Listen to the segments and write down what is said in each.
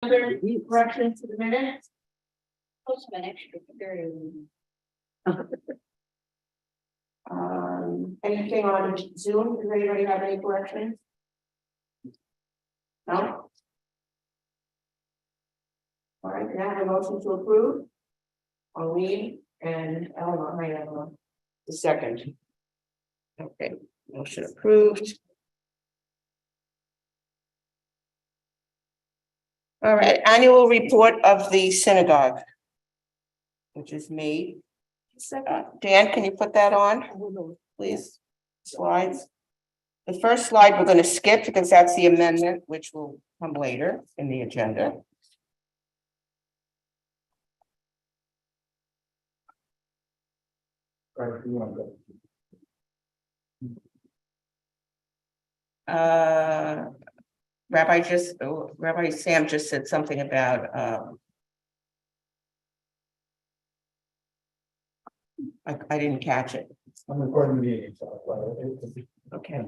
other corrections to the minutes? Post an extra period. Anything on Zoom? Does anybody have any corrections? No? All right, can I have a motion to approve? Arlene and Eleanor, hi Eleanor. The second. Okay, motion approved. All right, annual report of the synagogue, which is made. Dan, can you put that on, please? Slides. The first slide we're going to skip because that's the amendment, which will come later in the agenda. Rabbi Sam just said something about I didn't catch it. I'm recording the meeting, so. Okay.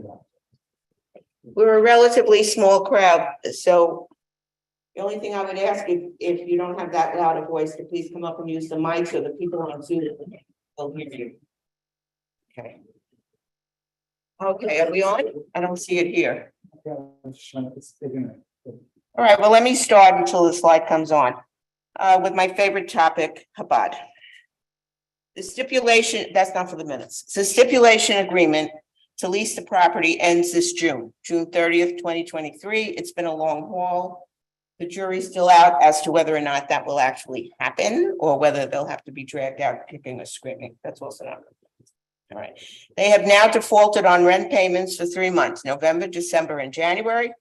We're a relatively small crowd, so the only thing I would ask if you don't have that loud a voice, to please come up and use the mic so the people on Zoom will hear you. Okay. Okay, are we on? I don't see it here. All right, well, let me start until the slide comes on with my favorite topic, Chabad. The stipulation, that's not for the minutes. It's a stipulation agreement to lease the property ends this June 30th, 2023. It's been a long haul. The jury's still out as to whether or not that will actually happen or whether they'll have to be dragged out kicking or screaming. That's also not. All right. They have now defaulted on rent payments for 3 months, November, December, and January,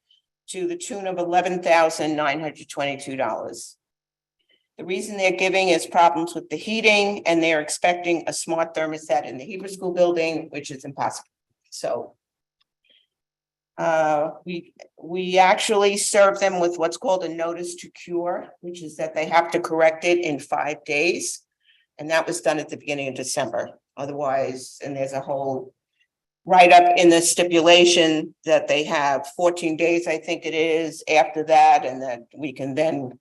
to the tune of $11,922. The reason they're giving is problems with the heating, and they're expecting a smart thermostat in the Hebrew school building, which is impossible. So we actually serve them with what's called a notice to cure, which is that they have to correct it in 5 days. And that was done at the beginning of December. Otherwise, and there's a whole write-up in the stipulation that they have 14 days, I think it is, after that, and that we can then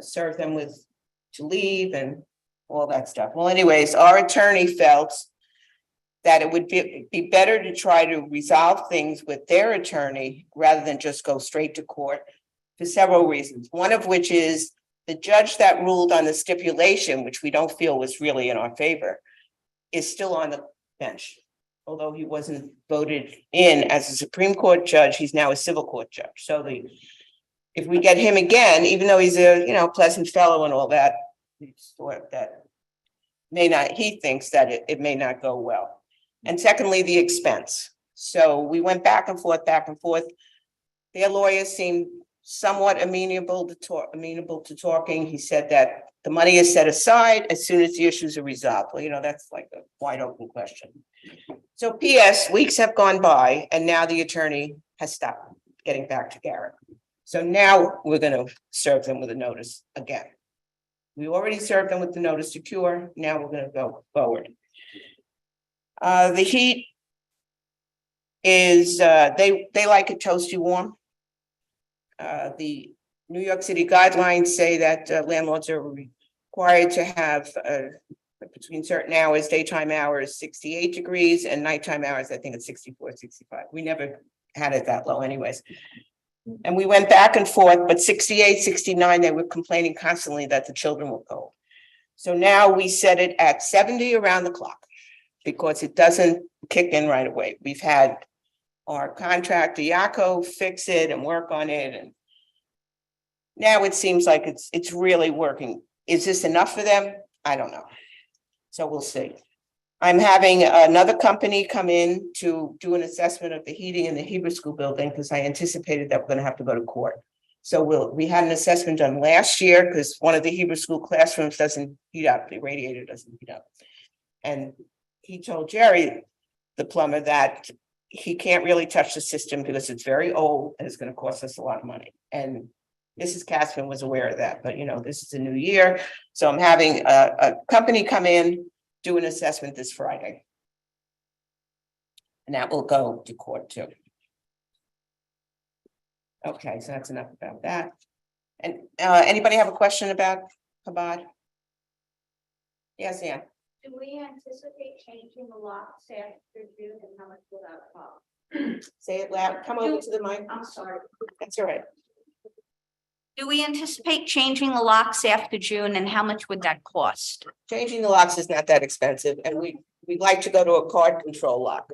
serve them with to leave and all that stuff. Well, anyways, our attorney felt that it would be better to try to resolve things with their attorney rather than just go straight to court for several reasons. One of which is the judge that ruled on the stipulation, which we don't feel was really in our favor, is still on the bench. Although he wasn't voted in as a Supreme Court judge, he's now a civil court judge. So if we get him again, even though he's a pleasant fellow and all that, he thinks that it may not go well. And secondly, the expense. So we went back and forth. Their lawyers seemed somewhat amenable to talking. He said that the money is set aside as soon as the issues are resolved. Well, that's like a wide open question. So PS, weeks have gone by, and now the attorney has stopped getting back to Garrett. So now we're going to serve them with a notice again. We already served them with the notice to cure. Now we're going to go forward. The heat is, they like it toasty warm. The New York City guidelines say that landlords are required to have between certain hours, daytime hours, 68 degrees, and nighttime hours, I think it's 64, 65. We never had it that low anyways. And we went back and forth, but 68, 69, they were complaining constantly that the children were cold. So now we set it at 70 around the clock because it doesn't kick in right away. We've had our contractor, Yaakov, fix it and work on it. And now it seems like it's really working. Is this enough for them? I don't know. So we'll see. I'm having another company come in to do an assessment of the heating in the Hebrew school building because I anticipated that we're going to have to go to court. So we had an assessment done last year because one of the Hebrew school classrooms doesn't heat up, the radiator doesn't heat up. And he told Jerry, the plumber, that he can't really touch the system because it's very old and it's going to cost us a lot of money. And Mrs. Casper was aware of that, but this is a new year. So I'm having a company come in, do an assessment this Friday. And that will go to court too. Okay, so that's enough about that. And anybody have a question about Chabad? Yes, Ann. Do we anticipate changing the locks after June and how much will that cost? Say it loud. Come over to the mic. I'm sorry. That's all right. Do we anticipate changing the locks after June and how much would that cost? Changing the locks is not that expensive, and we'd like to go to a card control lock.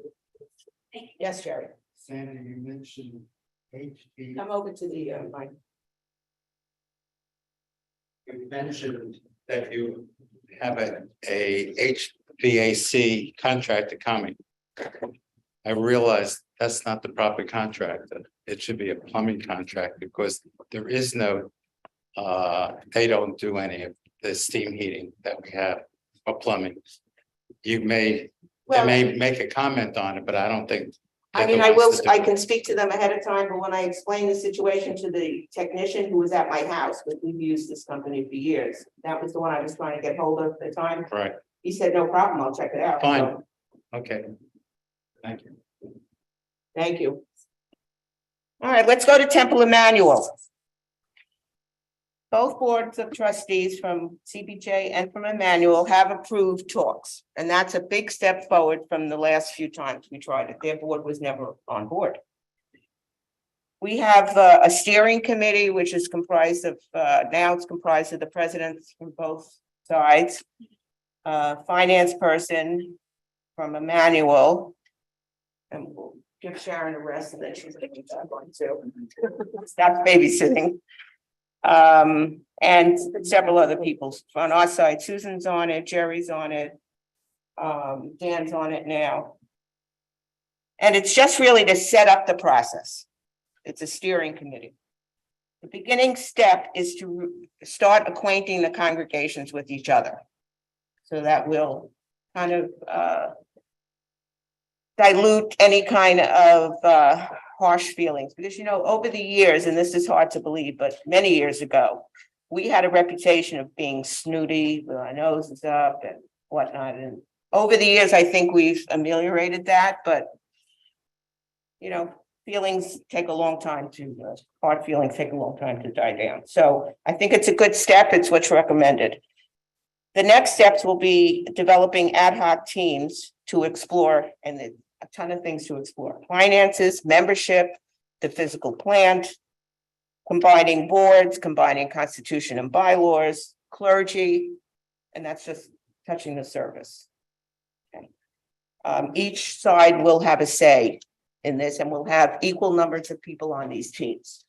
Yes, Jerry. Sandy, you mentioned HP. Come over to the mic. You mentioned that you have a HVAC contractor coming. I realize that's not the proper contractor. It should be a plumbing contract because there is no, they don't do any of the steam heating that we have or plumbing. They may make a comment on it, but I don't think. I mean, I can speak to them ahead of time, but when I explained the situation to the technician who was at my house, because we've used this company for years, that was the one I was trying to get hold of at the time. Right, He said, no problem, I'll check it out. fine. So, Okay. Thank you. thank you. All right, let's go to Temple Emmanuel. Both boards of trustees from CBJ and from Emmanuel have approved talks, and that's a big step forward from the last few times we tried it. Their board was never on board. We have a steering committee, which is comprised of, now it's comprised of the presidents from both sides. Finance person from Emmanuel. And we'll give Sharon a rest and then she's taking that one too. Stop babysitting. And several other people on our side. Susan's on it, Jerry's on it. Dan's on it now. And it's just really to set up the process. It's a steering committee. The beginning step is to start acquainting the congregations with each other. So that will kind of dilute any kind of harsh feelings, because over the years, and this is hard to believe, but many years ago, we had a reputation of being snooty with our noses up and whatnot. And over the years, I think we've ameliorated that, but feelings take a long time to hard feelings take a long time to die down. So I think it's a good step. It's what's recommended. The next steps will be developing ad hoc teams to explore, and a ton of things to explore: finances, membership, the physical plant, combining boards, combining constitution and bylaws, clergy, and that's just touching the surface. Okay. Each side will have a say in this, and we'll have equal numbers of people on these teams.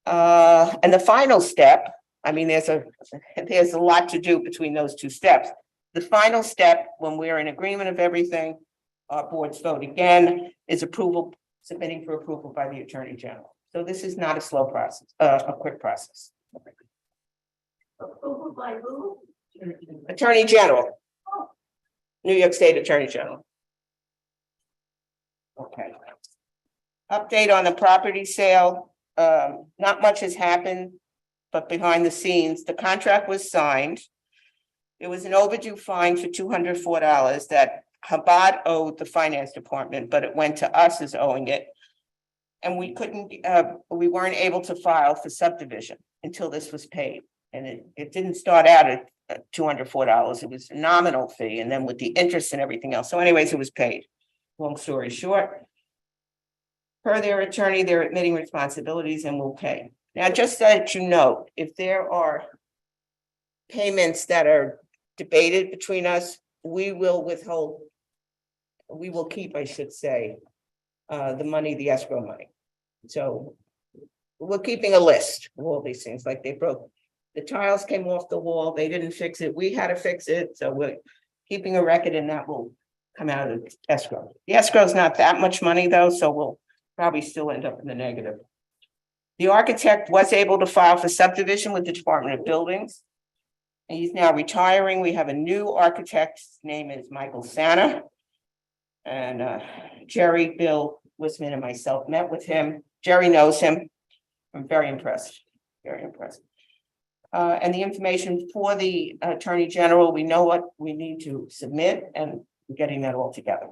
And the final step, I mean, there's a lot to do between those two steps. The final step, when we're in agreement of everything, our boards vote again, is approval, submitting for approval by the Attorney General. So this is not a slow process, a quick process. Approval by who? Attorney General. New York State Attorney General. Okay. Update on the property sale. Not much has happened, but behind the scenes, the contract was signed. There was an overdue fine for $204 that Chabad owed the finance department, but it went to us as owing it. And we weren't able to file for subdivision until this was paid. And it didn't start out at $204. It was a nominal fee, and then with the interest and everything else. So anyways, it was paid. Long story short, per their attorney, they're admitting responsibilities and will pay. Now, just so that you know, if there are payments that are debated between us, we will withhold, we will keep, I should say, the money, the escrow money. So we're keeping a list of all these things, like they broke, the tiles came off the wall, they didn't fix it, we had to fix it. So we're keeping a record, and that will come out of escrow. The escrow is not that much money though, so we'll probably still end up in the negative. The architect was able to file for subdivision with the Department of Buildings. And he's now retiring. We have a new architect. His name is Michael Santa. And Jerry, Bill Wisman, and myself met with him. Jerry knows him. I'm very impressed, very impressed. And the information for the Attorney General, we know what we need to submit, and we're getting that all together.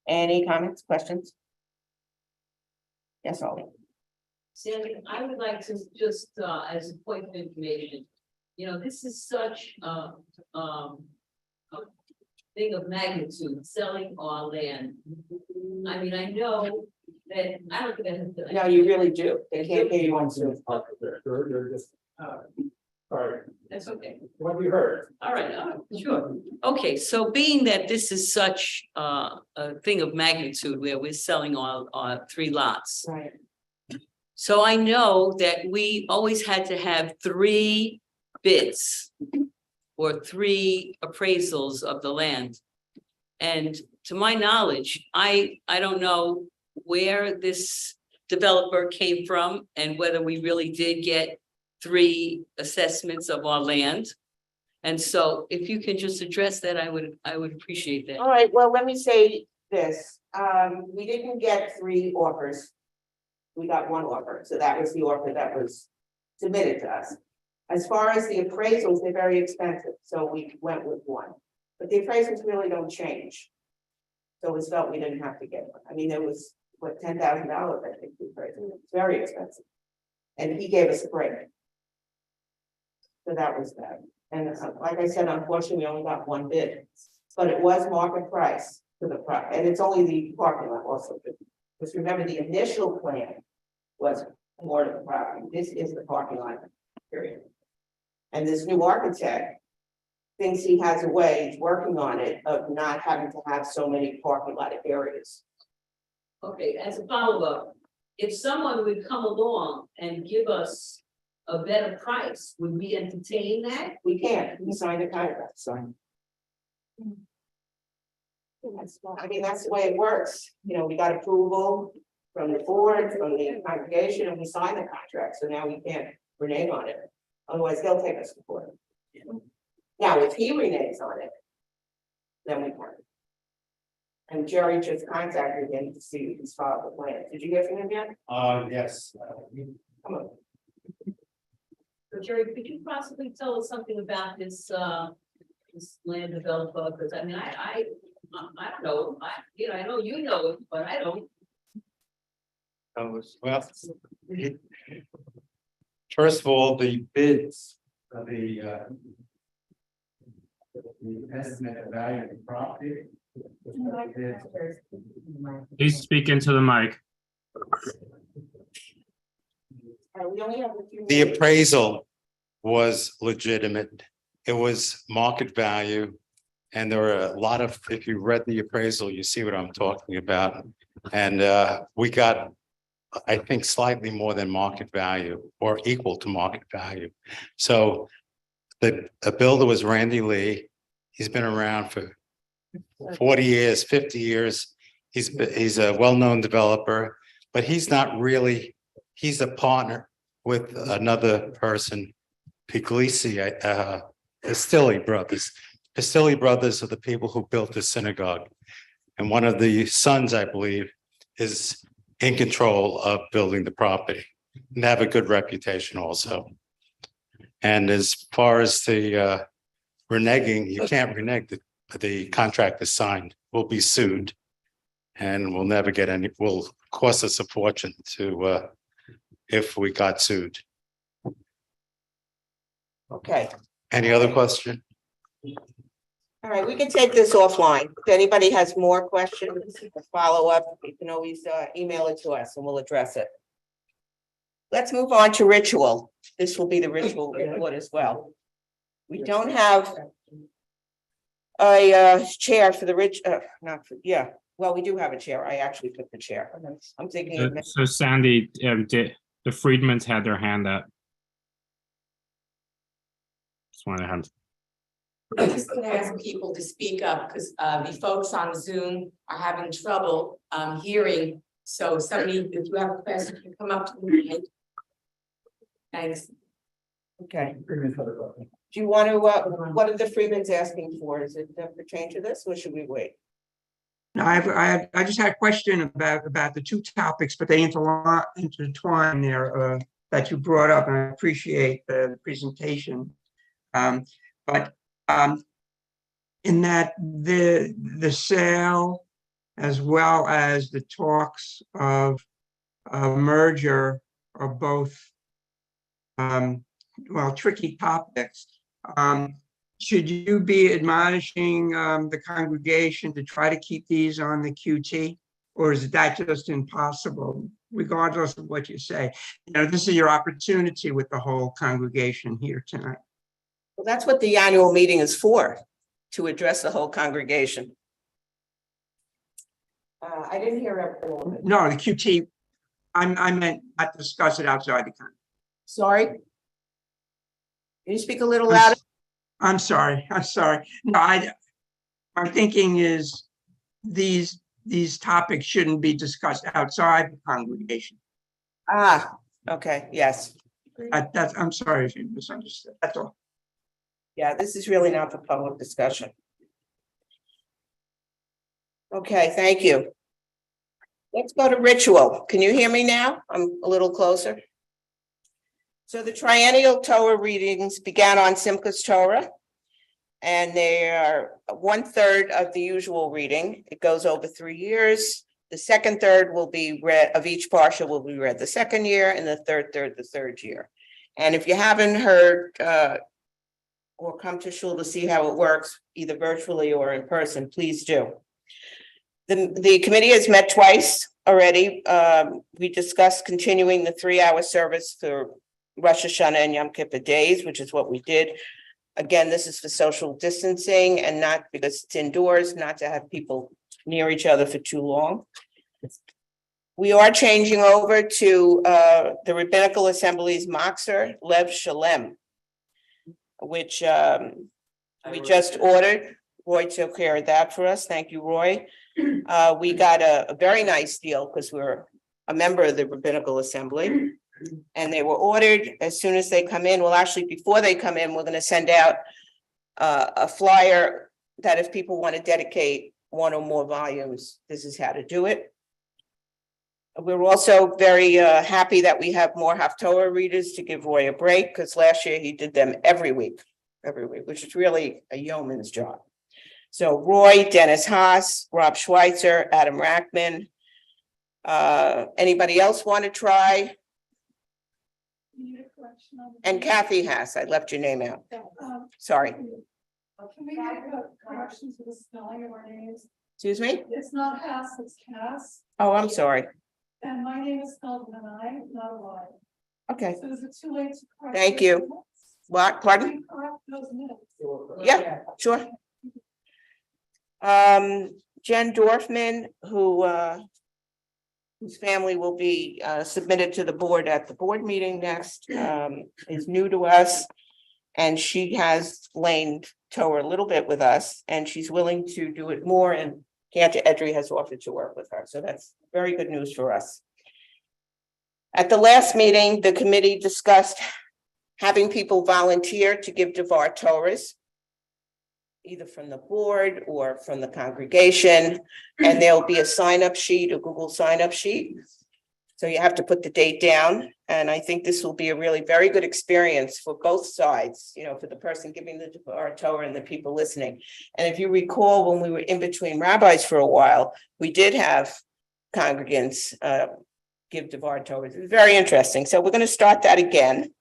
Any comments, questions? Yes, Ollie. Sandy, I would like to just, as a point of information, this is such a thing of magnitude, selling our land. I mean, I know that, I don't think I have to. No, you really do. They can't hear you on Zoom. That's okay. What we heard. All right, sure. Okay, so being that this is such a thing of magnitude where we're selling our 3 lots. Right. So I know that we always had to have 3 bids or 3 appraisals of the land. And to my knowledge, I don't know where this developer came from and whether we really did get 3 assessments of our land. And so if you can just address that, I would appreciate that. All right, well, let me say this. We didn't get 3 offers. We got 1 offer, so that was the offer that was submitted to us. As far as the appraisals, they're very expensive, so we went with 1. But the appraisals really don't change. So it felt we didn't have to get one. I mean, it was, what, $10,000, I think, the appraisal. It's very expensive. And he gave us a break. So that was that. And like I said, unfortunately, we only got 1 bid, but it was market price for the product, and it's only the parking lot also. Because remember, the initial plan was more to the property. This is the parking lot, period. And this new architect thinks he has a way, he's working on it, of not having to have so many parking lot areas. Okay, as a follow-up, if someone would come along and give us a better price, would we entertain that? We can't, we signed a contract, so. I mean, that's the way it works. We got approval from the board, from the congregation, and we signed the contract, so now we can't renege on it. Otherwise, they'll take us to court. Now, if he reneges on it, then we can. And Jerry just contacted him to see if he's filed the plan. Did you hear from him yet? Yes. Come on. So Jerry, could you possibly tell us something about this land developer? Because I mean, I don't know. I know you know it, but I don't. Well, first of all, the bids, the estimated value of the property. Please speak into the mic. We only have a few The minutes. appraisal was legitimate. It was market value. And there were a lot of, if you read the appraisal, you see what I'm talking about. And we got, I think, slightly more than market value or equal to market value. So the builder was Randy Lee. He's been around for 40 years, 50 years. He's a well-known developer, but he's not really, he's a partner with another person, Puglisi, Pistilli brothers. Pistilli brothers are the people who built the synagogue. And one of the sons, I believe, is in control of building the property. And they have a good reputation also. And as far as the reneging, you can't renege. The contract is signed. We'll be sued. And we'll never get any, will cost us a fortune to if we got sued. Okay, Any other question? all right, we can take this offline. If anybody has more questions, or follow up, you can always email it to us and we'll address it. Let's move on to ritual. This will be the ritual report as well. We don't have a chair for the well, we do have a chair. I actually put the chair. I'm thinking. So Sandy, the Friedmans had their hand up. Just wanted to have. I'm just gonna ask people to speak up because the folks on Zoom are having trouble hearing. So somebody, if you have a question, can come up to the mic. Thanks. Okay. Do you want to, what are the Freeman's asking for? Is it pertain to this or should we wait? No, I just had a question about the 2 topics, but they intertwine there that you brought up, and I appreciate the presentation. But in that the sale, as well as the talks of merger are both well, tricky topics. Should you be admonishing the congregation to try to keep these on the QT? Or is that just impossible, regardless of what you say? You know, this is your opportunity with the whole congregation here tonight. Well, that's what the annual meeting is for, to address the whole congregation. I didn't hear everyone. No, the QT, I meant not discuss it outside the con. Sorry. Can you speak a little I'm louder? s- I'm sorry. No, my thinking is these topics shouldn't be discussed outside the congregation. Ah, okay, yes. I'm sorry if you misunderstood. That's all. Yeah, this is really not for public discussion. Okay, thank you. Let's go to ritual. Can you hear me now? I'm a little closer. So the triennial Torah readings began on Simchas Torah. And they are 1/3 of the usual reading. It goes over 3 years. The second third will be read of each parsha will be read the second year, and the third third the third year. And if you haven't heard or come to shul to see how it works, either virtually or in person, please do. The committee has met twice already. We discussed continuing the 3-hour service for Rosh Hashanah and Yom Kippur days, which is what we did. Again, this is for social distancing and not because it's indoors, not to have people near each other for too long. We are changing over to the Rabbinical Assembly's Moxer Lev Shalem, which we just ordered. Roy took care of that for us. Thank you, Roy. We got a very nice deal because we're a member of the Rabbinical Assembly. And they were ordered as soon as they come in. Well, actually, before they come in, we're going to send out a flyer that if people want to dedicate 1 or more volumes, this is how to do it. We're also very happy that we have more Haftorah readers to give Roy a break, because last year he did them every week, which is really a yeoman's job. So Roy, Dennis Haas, Rob Schweitzer, Adam Rackman. Anybody else want to try? And Kathy Haas, I left your name out. Sorry. Can we get a correction to the spelling of our names? Excuse me? It's not Haas, it's Cass, Oh, I'm sorry. and my name is spelled with an I, not a Y. Okay, So is it too late to correct? Thank those you. minutes? what, pardon? Can we correct those minutes? Yeah, sure. Jen Dorfman, whose family will be submitted to the board at the board meeting next, is new to us. And she has lain Torah a little bit with us, and she's willing to do it more, and Cantor Edry has offered to work with her. So that's very good news for us. At the last meeting, the committee discussed having people volunteer to give Devar Torahs, either from the board or from the congregation, and there'll be a sign-up sheet, a Google sign-up sheet. So you have to put the date down, and I think this will be a really very good experience for both sides, you know, for the person giving the Devar Torah and the people listening. And if you recall, when we were in between rabbis for a while, we did have congregants give Devar Torah. It was very interesting. So we're going to start that again.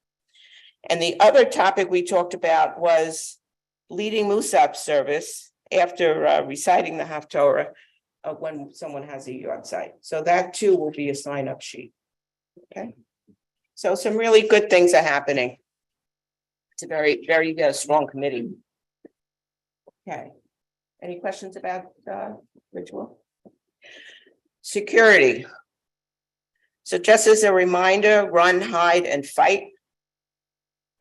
And the other topic we talked about was leading Musaf service after reciting the Haftorah when someone has a yard site. So that too will be a sign-up sheet. Okay. So some really good things are happening. It's a very, very strong committee. Okay. Any questions about ritual? Security. So just as a reminder, run, hide, and fight.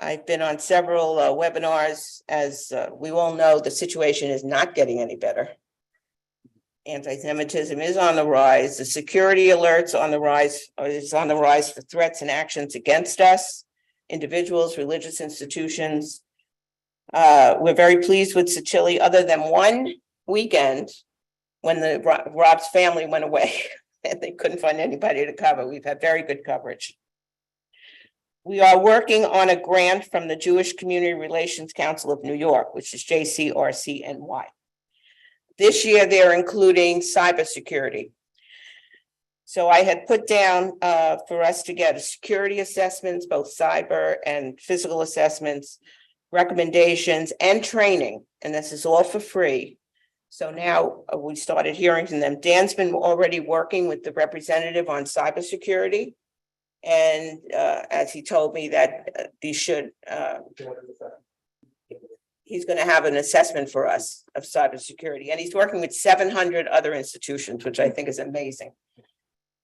I've been on several webinars. As we all know, the situation is not getting any better. Anti-Semitism is on the rise. The security alerts on the rise is on the rise for threats and actions against us, individuals, religious institutions. We're very pleased with Sicily, other than one weekend when the Rob's family went away and they couldn't find anybody to cover. We've had very good coverage. We are working on a grant from the Jewish Community Relations Council of New York, which is JCRCNY. This year, they're including cybersecurity. So I had put down for us to get security assessments, both cyber and physical assessments, recommendations and training, and this is all for free. So now we started hearing from them. Dan's been already working with the representative on cybersecurity. And as he told me that these should he's going to have an assessment for us of cybersecurity, and he's working with 700 other institutions, which I think is amazing.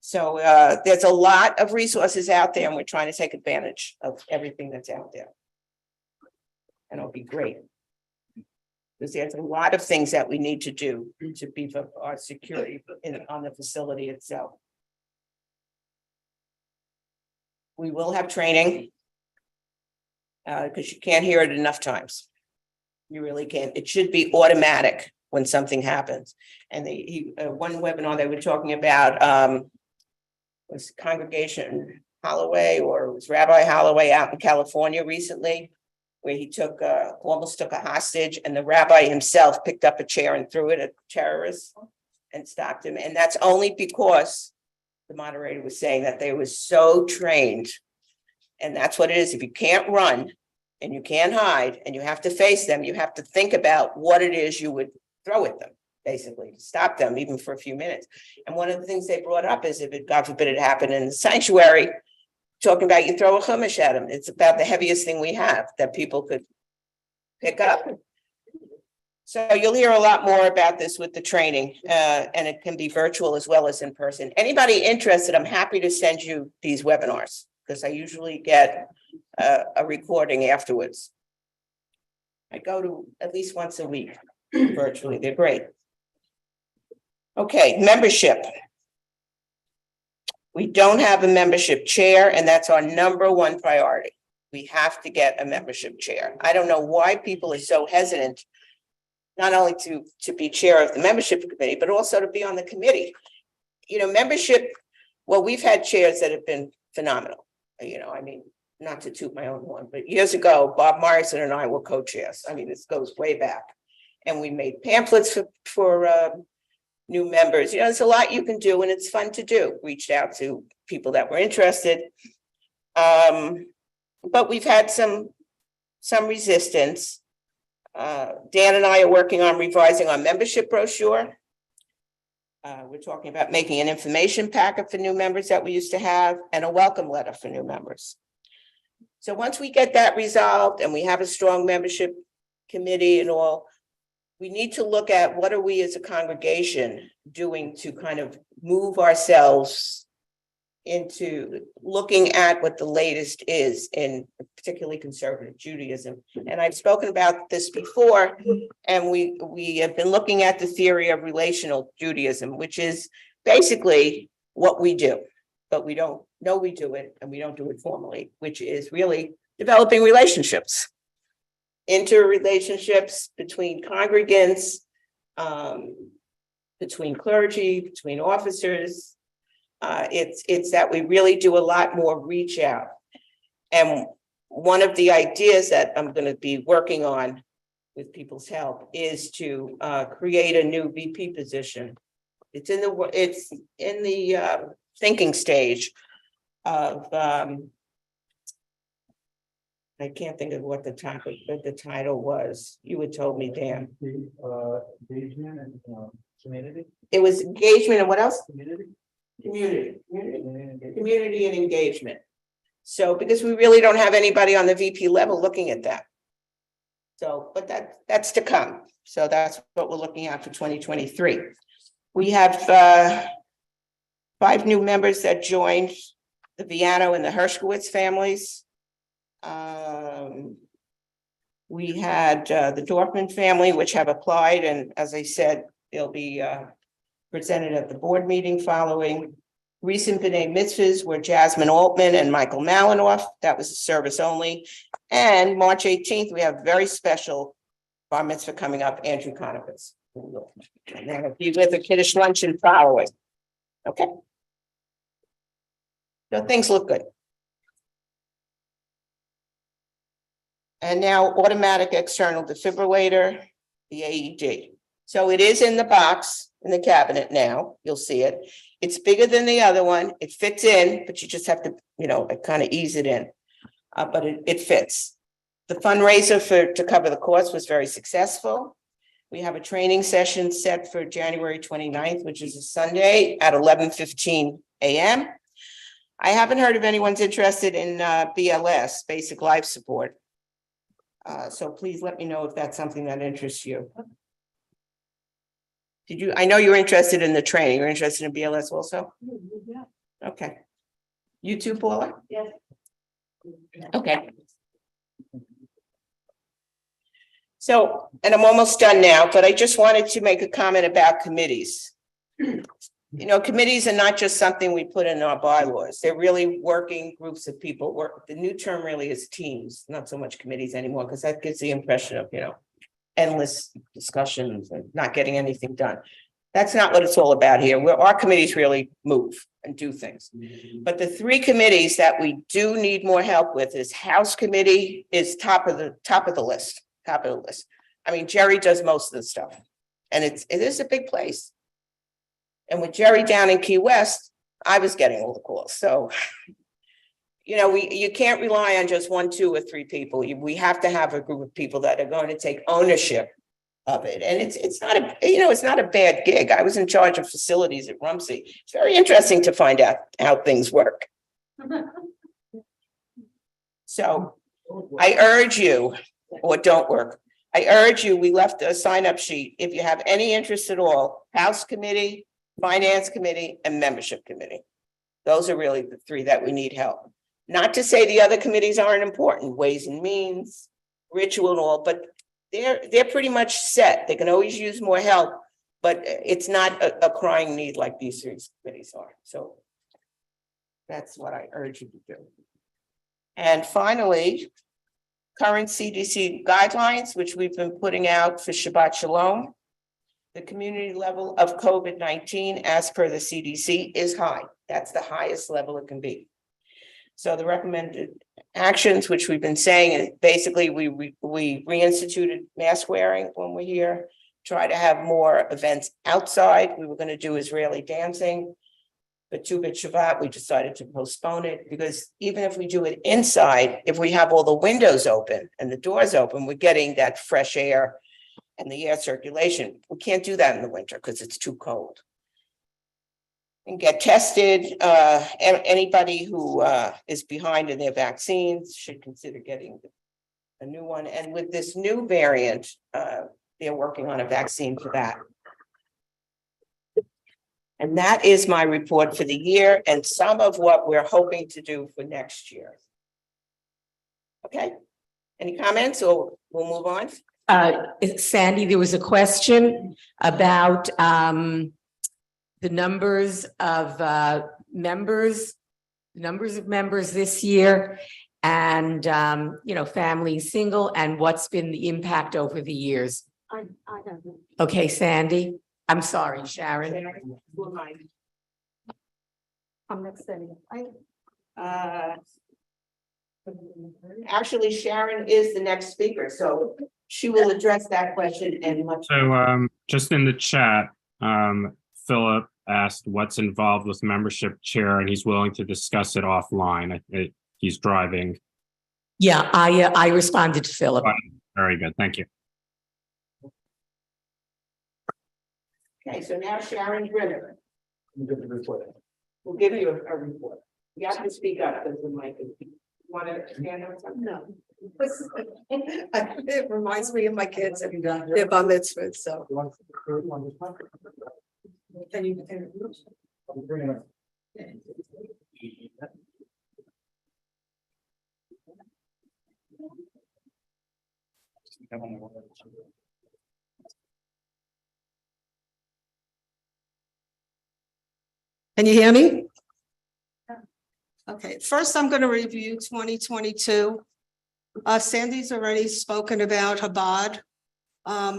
So there's a lot of resources out there, and we're trying to take advantage of everything that's out there. And it'll be great. Because there's a lot of things that we need to do to beef up our security on the facility itself. We will have training. Because you can't hear it enough times. You really can't. It should be automatic when something happens. And one webinar they were talking about was Congregation Holloway, or it was Rabbi Holloway out in California recently, where he almost took a hostage, and the rabbi himself picked up a chair and threw it at terrorists and stopped him. And that's only because the moderator was saying that they were so trained. And that's what it is. If you can't run and you can't hide and you have to face them, you have to think about what it is you would throw at them, basically, to stop them even for a few minutes. And one of the things they brought up is if it, God forbid, it happened in the sanctuary, talking about you throw a chumash at them. It's about the heaviest thing we have that people could pick up. So you'll hear a lot more about this with the training, and it can be virtual as well as in person. Anybody interested, I'm happy to send you these webinars, because I usually get a recording afterwards. I go to at least once a week virtually. They're great. Okay, membership. We don't have a membership chair, and that's our #1 priority. We have to get a membership chair. I don't know why people are so hesitant, not only to be chair of the membership committee, but also to be on the committee. You know, membership, well, we've had chairs that have been phenomenal. You know, I mean, not to toot my own horn, but years ago, Bob Morrison and I were co-chairs. I mean, this goes way back. And we made pamphlets for new members. You know, there's a lot you can do, and it's fun to do. Reached out to people that were interested. But we've had some resistance. Dan and I are working on revising our membership brochure. We're talking about making an information packet for new members that we used to have, and a welcome letter for new members. So once we get that resolved and we have a strong membership committee and all, we need to look at what are we as a congregation doing to kind of move ourselves into looking at what the latest is in particularly conservative Judaism. And I've spoken about this before, and we have been looking at the theory of relational Judaism, which is basically what we do, but we don't know we do it, and we don't do it formally, which is really developing relationships, interrelationships between congregants, between clergy, between officers. It's that we really do a lot more reach out. And one of the ideas that I'm going to be working on with people's help is to create a new VP position. It's in the thinking stage of I can't think of what the title was. You had told me, Dan. Engagement and community. It was engagement and what else? Community. Community and engagement. So because we really don't have anybody on the VP level looking at that. So, but that's to come. So that's what we're looking at for 2023. We have 5 new members that joined the Viano and the Hershkowitz families. We had the Dorfman family, which have applied, and as I said, they'll be presented at the board meeting following. Recent B'nai Mitzvahs were Jasmine Altman and Michael Malinoff. That was a service only. And March 18th, we have very special bar mitzvah coming up, Andrew Conowitz. And they'll be with a kiddush luncheon following. Okay. So things look good. And now automatic external defibrillator, the AED. So it is in the box in the cabinet now. You'll see it. It's bigger than the other one. It fits in, but you just have to, kind of ease it in. But it fits. The fundraiser to cover the cost was very successful. We have a training session set for January 29th, which is a Sunday at 11:15 a.m. I haven't heard of anyone's interested in BLS, basic life support. So please let me know if that's something that interests you. I know you're interested in the training. You're interested in BLS also? Okay. You too, Paula? Yes. Okay. So, and I'm almost done now, but I just wanted to make a comment about committees. Committees are not just something we put in our bylaws. They're really working groups of people. The new term really is teams, not so much committees anymore, because that gives the impression of, endless discussions and not getting anything done. That's not what it's all about here. Where our committees really move and do things. But the three committees that we do need more help with is House Committee is top of the list. I mean, Jerry does most of the stuff, and it is a big place. And with Jerry down in Key West, I was getting all the calls. So, you can't rely on just 1, 2, or 3 people. We have to have a group of people that are going to take ownership of it. And it's not a bad gig. I was in charge of facilities at Rumsey. It's very interesting to find out how things work. So I urge you, or don't work. I urge you, we left a sign-up sheet. If you have any interest at all, House Committee, Finance Committee, and Membership Committee. Those are really the 3 that we need help. Not to say the other committees aren't important, Ways and Means, Ritual and all, but they're pretty much set. They can always use more help, but it's not a crying need like these 3 committees are. So that's what I urge you to do. And finally, current CDC guidelines, which we've been putting out for Shabbat Shalom. The community level of COVID-19, as per the CDC, is high. That's the highest level it can be. So the recommended actions, which we've been saying, is basically we reinstituted mask wearing when we're here, try to have more events outside. We were going to do Israeli dancing. But Tu B'Shvat Shabbat, we decided to postpone it because even if we do it inside, if we have all the windows open and the doors open, we're getting that fresh air and the air circulation. We can't do that in the winter because it's too cold. And get tested. Anybody who is behind in their vaccines should consider getting a new one. And with this new variant, they're working on a vaccine for that. And that is my report for the year and some of what we're hoping to do for next year. Okay, any comments or we'll move on? Sandy, there was a question about the numbers of members this year and, families single and what's been the impact over the years. I don't know. Okay, Sandy, I'm sorry, Sharon. I'm not saying. Actually, Sharon is the next speaker, so she will address that question and much. So just in the chat, Philip asked what's involved with membership chair, and he's willing to discuss it offline. He's driving. Yeah, I responded to Philip. Very good, thank you. Okay, so now Sharon Brenner You get the report. will give you a report. You have to speak up because the mic is. You want to stand on something? No. It reminds me of my kids and their bar mitzvahs, so. You want this one? Can you? I'll bring it up. Can you hear me? Okay, first I'm going to review 2022. Sandy's already spoken about Chabad.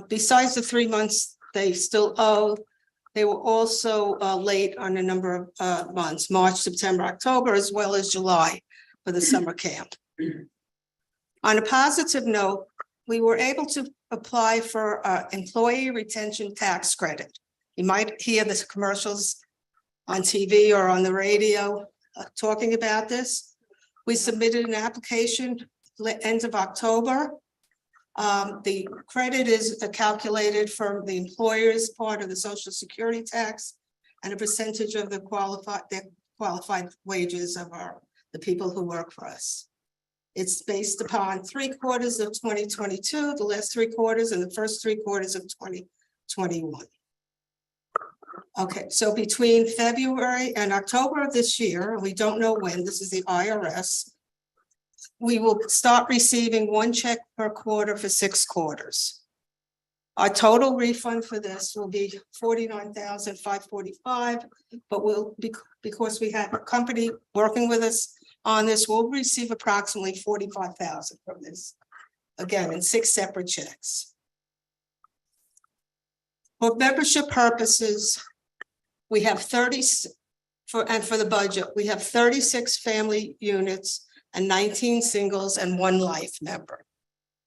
Besides the 3 months they still owe, they were also late on a number of months, March, September, October, as well as July for the summer camp. On a positive note, we were able to apply for employee retention tax credit. You might hear the commercials on TV or on the radio talking about this. We submitted an application end of October. The credit is calculated from the employer's part of the Social Security tax and a percentage of the qualified wages of the people who work for us. It's based upon 3/4 of 2022, the last 3/4, and the first 3/4 of 2021. Okay, so between February and October of this year, we don't know when, this is the IRS, we will start receiving 1 check per quarter for 6 quarters. Our total refund for this will be $49,545, but because we have a company working with us on this, we'll receive approximately $45,000 from this. Again, in 6 separate checks. For membership purposes, we have 30 for the budget, we have 36 family units and 19 singles and 1 life member.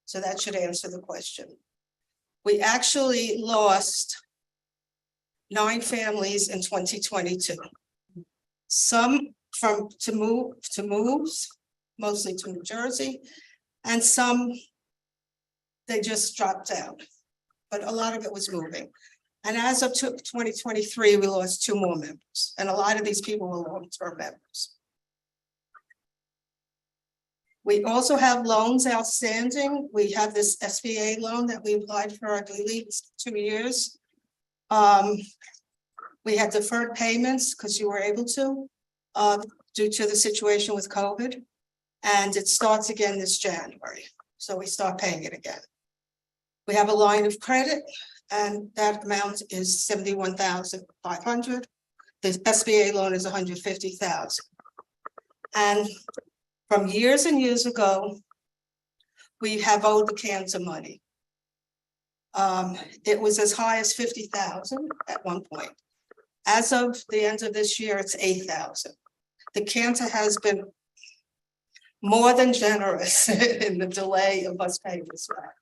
So that should answer the question. We actually lost 9 families in 2022. Some to moves, mostly to New Jersey, and some they just dropped out, but a lot of it was moving. And as of 2023, we lost 2 more members, and a lot of these people were long-term members. We also have loans outstanding. We have this SBA loan that we applied for, I believe, 2 years. We had deferred payments because you were able to, due to the situation with COVID. And it starts again this January. So we start paying it again. We have a line of credit, and that amount is $71,500. The SBA loan is $150,000. And from years and years ago, we have owed the cancer money. It was as high as $50,000 at one point. As of the end of this year, it's $8,000. The cancer has been more than generous in the delay of us paying this back.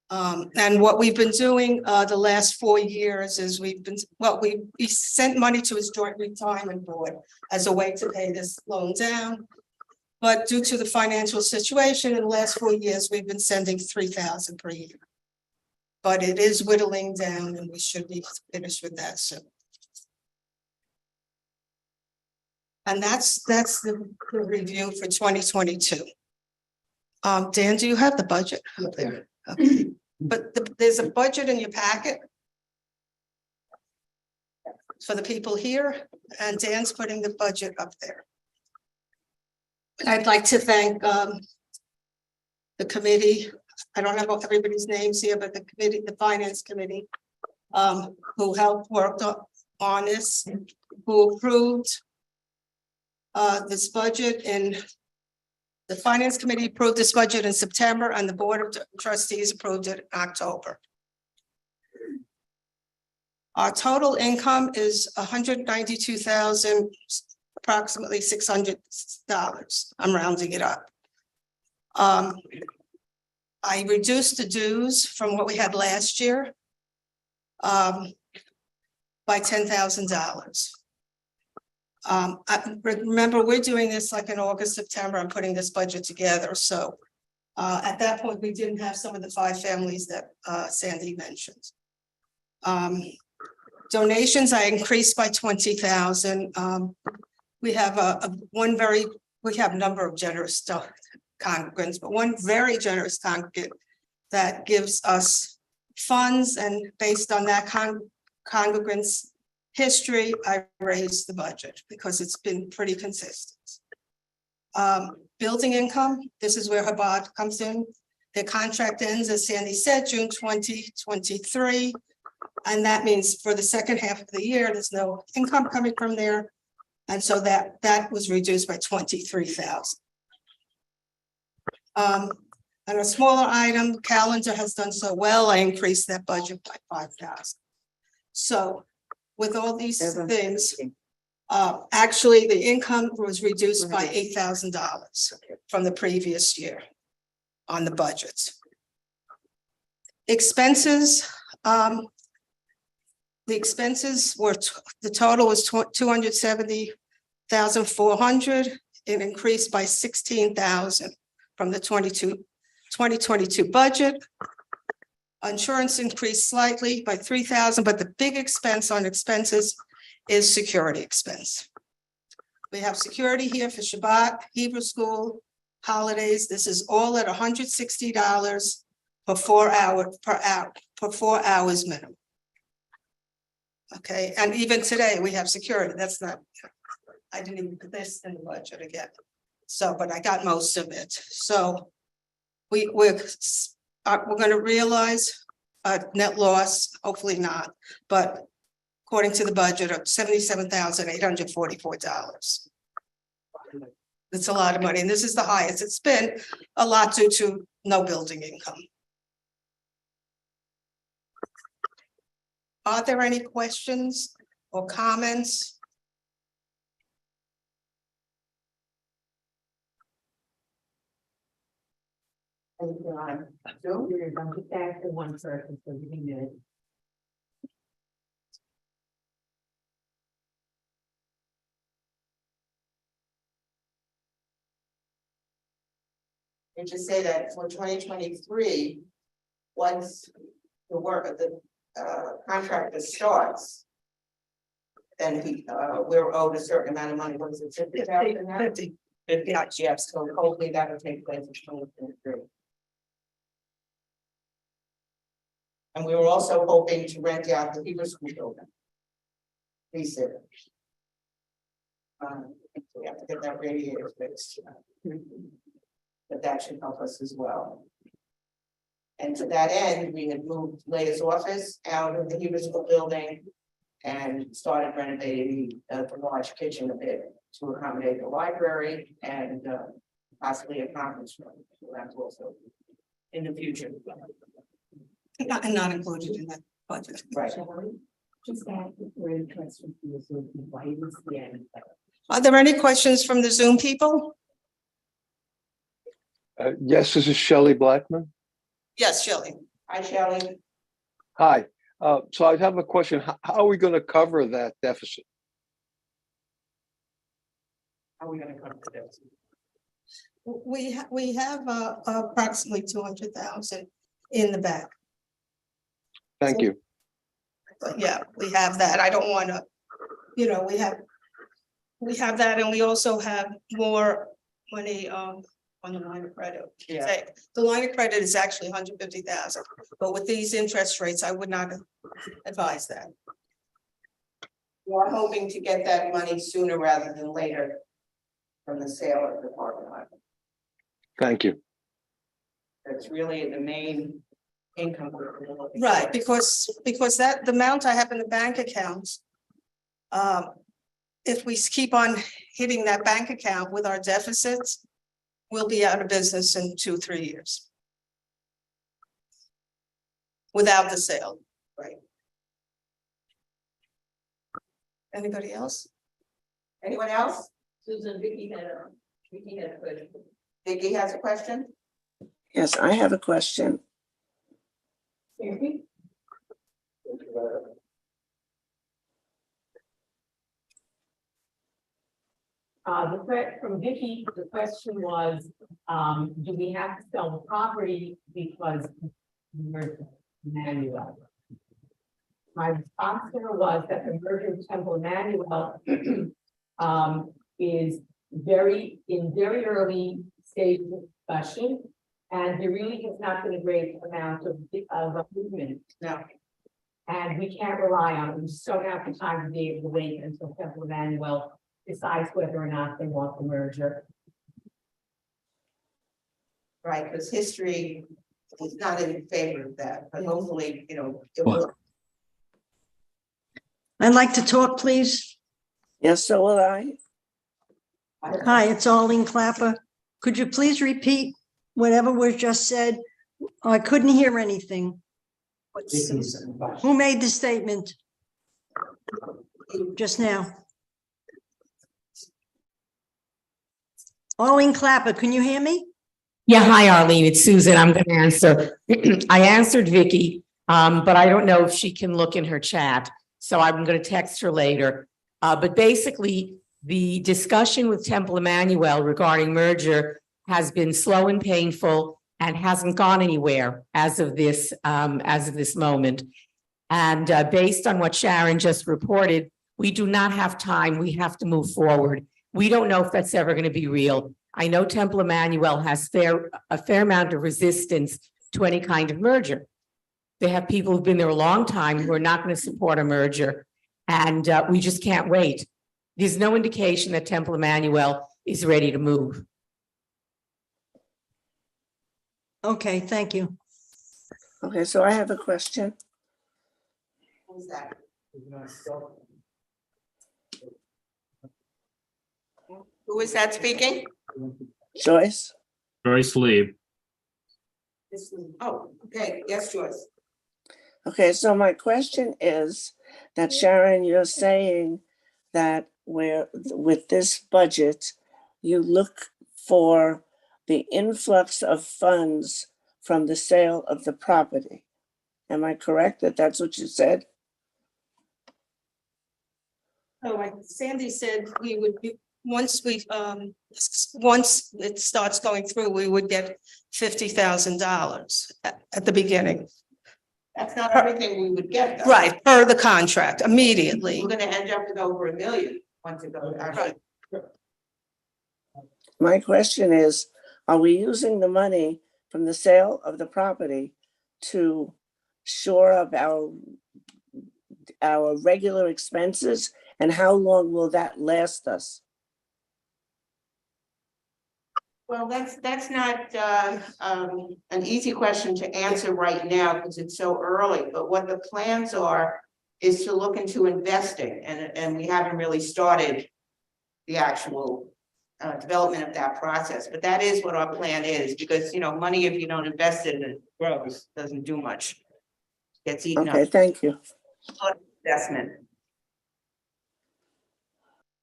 And what we've been doing the last 4 years is we sent money to his joint retirement board as a way to pay this loan down. But due to the financial situation in the last 4 years, we've been sending $3,000 per year. But it is whittling down, and we should be finished with that soon. And that's the review for 2022. Dan, do you have the budget up there? Okay. But there's a budget in your packet for the people here, and Dan's putting the budget up there. I'd like to thank the committee. I don't have everybody's names here, but the committee, the finance committee, who helped work on this, who approved this budget, and the finance committee approved this budget in September, and the board of trustees approved it in October. Our total income is $192,000, approximately $600. I'm rounding it up. I reduced the dues from what we had last year by $10,000. Remember, we're doing this like in August, September. I'm putting this budget together. So at that point, we didn't have some of the 5 families that Sandy mentioned. Donations, I increased by $20,000. We have we have a number of generous congregants, but one very generous congregant that gives us funds, and based on that congregant's history, I raised the budget because it's been pretty consistent. Building income, this is where Chabad comes in. The contract ends, as Sandy said, June 2023. And that means for the second half of the year, there's no income coming from there. And so that was reduced by $23,000. And a smaller item, calendar has done so well, I increased that budget by $5,000. So with all these things, actually the income was reduced by $8,000 from the previous year on the budgets. Expenses, The expenses were, the total was 270,400. It increased by 16,000 from the 2022 budget. Insurance increased slightly by 3,000, but the big expense on expenses is security expense. We have security here for Shabbat, Hebrew school, holidays. This is all at $160 for 4 hours minimum. Okay, and even today, we have security. That's not, I didn't even put this in the budget again. So, but I got most of it. So we're gonna realize a net loss, hopefully not, but according to the budget of $77,844. It's a lot of money, and this is the highest. It's been a lot due to no building income. Are there any questions or comments? Back to one person for a minute. And just say that for 2023, once the work of the contractor starts, then we're owed a certain amount of money. What is it, 50,000 now? 50. Yes, so hopefully that will take place in 2023. And we were also hoping to rent out the Hebrew school building. Lease it. We have to get that radiator fixed. But that should help us as well. And to that end, we had moved Leia's office out of the Hebrew school building and started renovating the large kitchen a bit to accommodate the library and possibly a conference room. So that's also in the future. Not included in that budget. Right. Just ask if we're interested in this, why it was the end. Are there any questions from the Zoom people? Yes, this is Shelley Blackman. Yes, Shelley. Hi, Shelley. Hi. So I have a question. How are we going to cover that deficit? How are we gonna come to this? We have approximately 200,000 in the bank. Thank you. But yeah, we have that. I don't want to, we have that, and we also have more money on the line of credit. Yeah. The line of credit is actually 150,000, but with these interest rates, I would not advise that. We're hoping to get that money sooner rather than later from the sale of the parking lot. Thank you. That's really the main income. we're looking Right, for. because that, the amount I have in the bank accounts, if we keep on hitting that bank account with our deficits, we'll be out of business in 2-3 years. Without the sale, right? Anybody else? Anyone else? Susan, Vicky had a question. Vicky has a question? Yes, I have a question. The threat from Vicky, the question was, do we have to sell the property because we're Emmanuel? My response to her was that the merger of Temple Emmanuel is in very early stage of discussion, and there really has not been a great amount of movement. No. And we can't rely on it. We just don't have the time to be able to wait until Temple Emmanuel decides whether or not they want the merger. Right, because history is not in favor of that, but hopefully, it will. I'd like to talk, please. Yes, so will I. Hi, it's Arlene Clapper. Could you please repeat whatever was just said? I couldn't hear anything. Who made the statement just now? Arlene Clapper, can you hear me? Yeah, hi, Arlene. It's Susan. I'm going to answer. I answered Vicky, but I don't know if she can look in her chat. so I'm gonna text her later. But basically, the discussion with Temple Emmanuel regarding merger has been slow and painful and hasn't gone anywhere as of this moment. And based on what Sharon just reported, we do not have time. We have to move forward. We don't know if that's ever going to be real. I know Temple Emmanuel has a fair amount of resistance to any kind of merger. They have people who've been there a long time who are not going to support a merger, and we just can't wait. There's no indication that Temple Emmanuel is ready to move. Okay, thank you. Okay, so I have a question. Who's that? Who is that speaking? Joyce? Joyce Lee. Oh, okay, yes, Joyce. Okay, so my question is that Sharon, you're saying that with this budget, you look for the influx of funds from the sale of the property. Am I correct that that's what you said? Oh, like Sandy said, we would be, once it starts going through, we would get $50,000 at the beginning. That's not everything we would get, though. Right, per the contract, immediately. We're gonna end up with over $1 million once it goes out. Right. My question is, are we using the money from the sale of the property to shore up our regular expenses? And how long will that last us? Well, that's not an easy question to answer right now because it's so early, but what the plans are is to look into investing, and we haven't really started the actual development of that process, but that is what our plan is, because, you know, money, if you don't invest it, it grows, doesn't do much. Gets eaten up. Okay, thank you. Investment.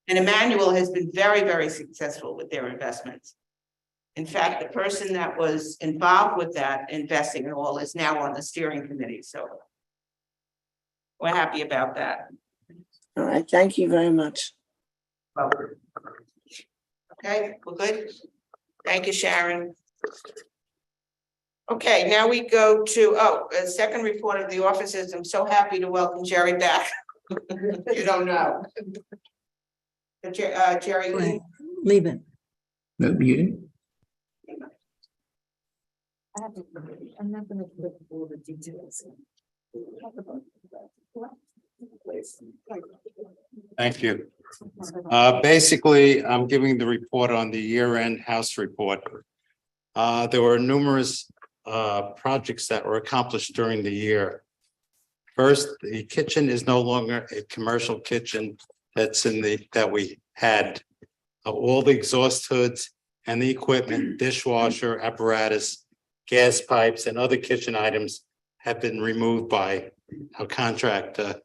And Emmanuel has been very, very successful with their investments. In fact, the person that was involved with that investing and all is now on the steering committee, so we're happy about that. All right, thank you very much. Okay, we're good. Thank you, Sharon. Okay, now we go to, a second report of the officers. I'm so happy to welcome Jerry back. You don't know. Jerry Lee. Leave it. I'm not gonna put all the details. Thank you. Basically, I'm giving the report on the year-end house report. There were numerous projects that were accomplished during the year. First, the kitchen is no longer a commercial kitchen that we had. All the exhaust hoods and the equipment, dishwasher, apparatus, gas pipes, and other kitchen items have been removed by our contractor,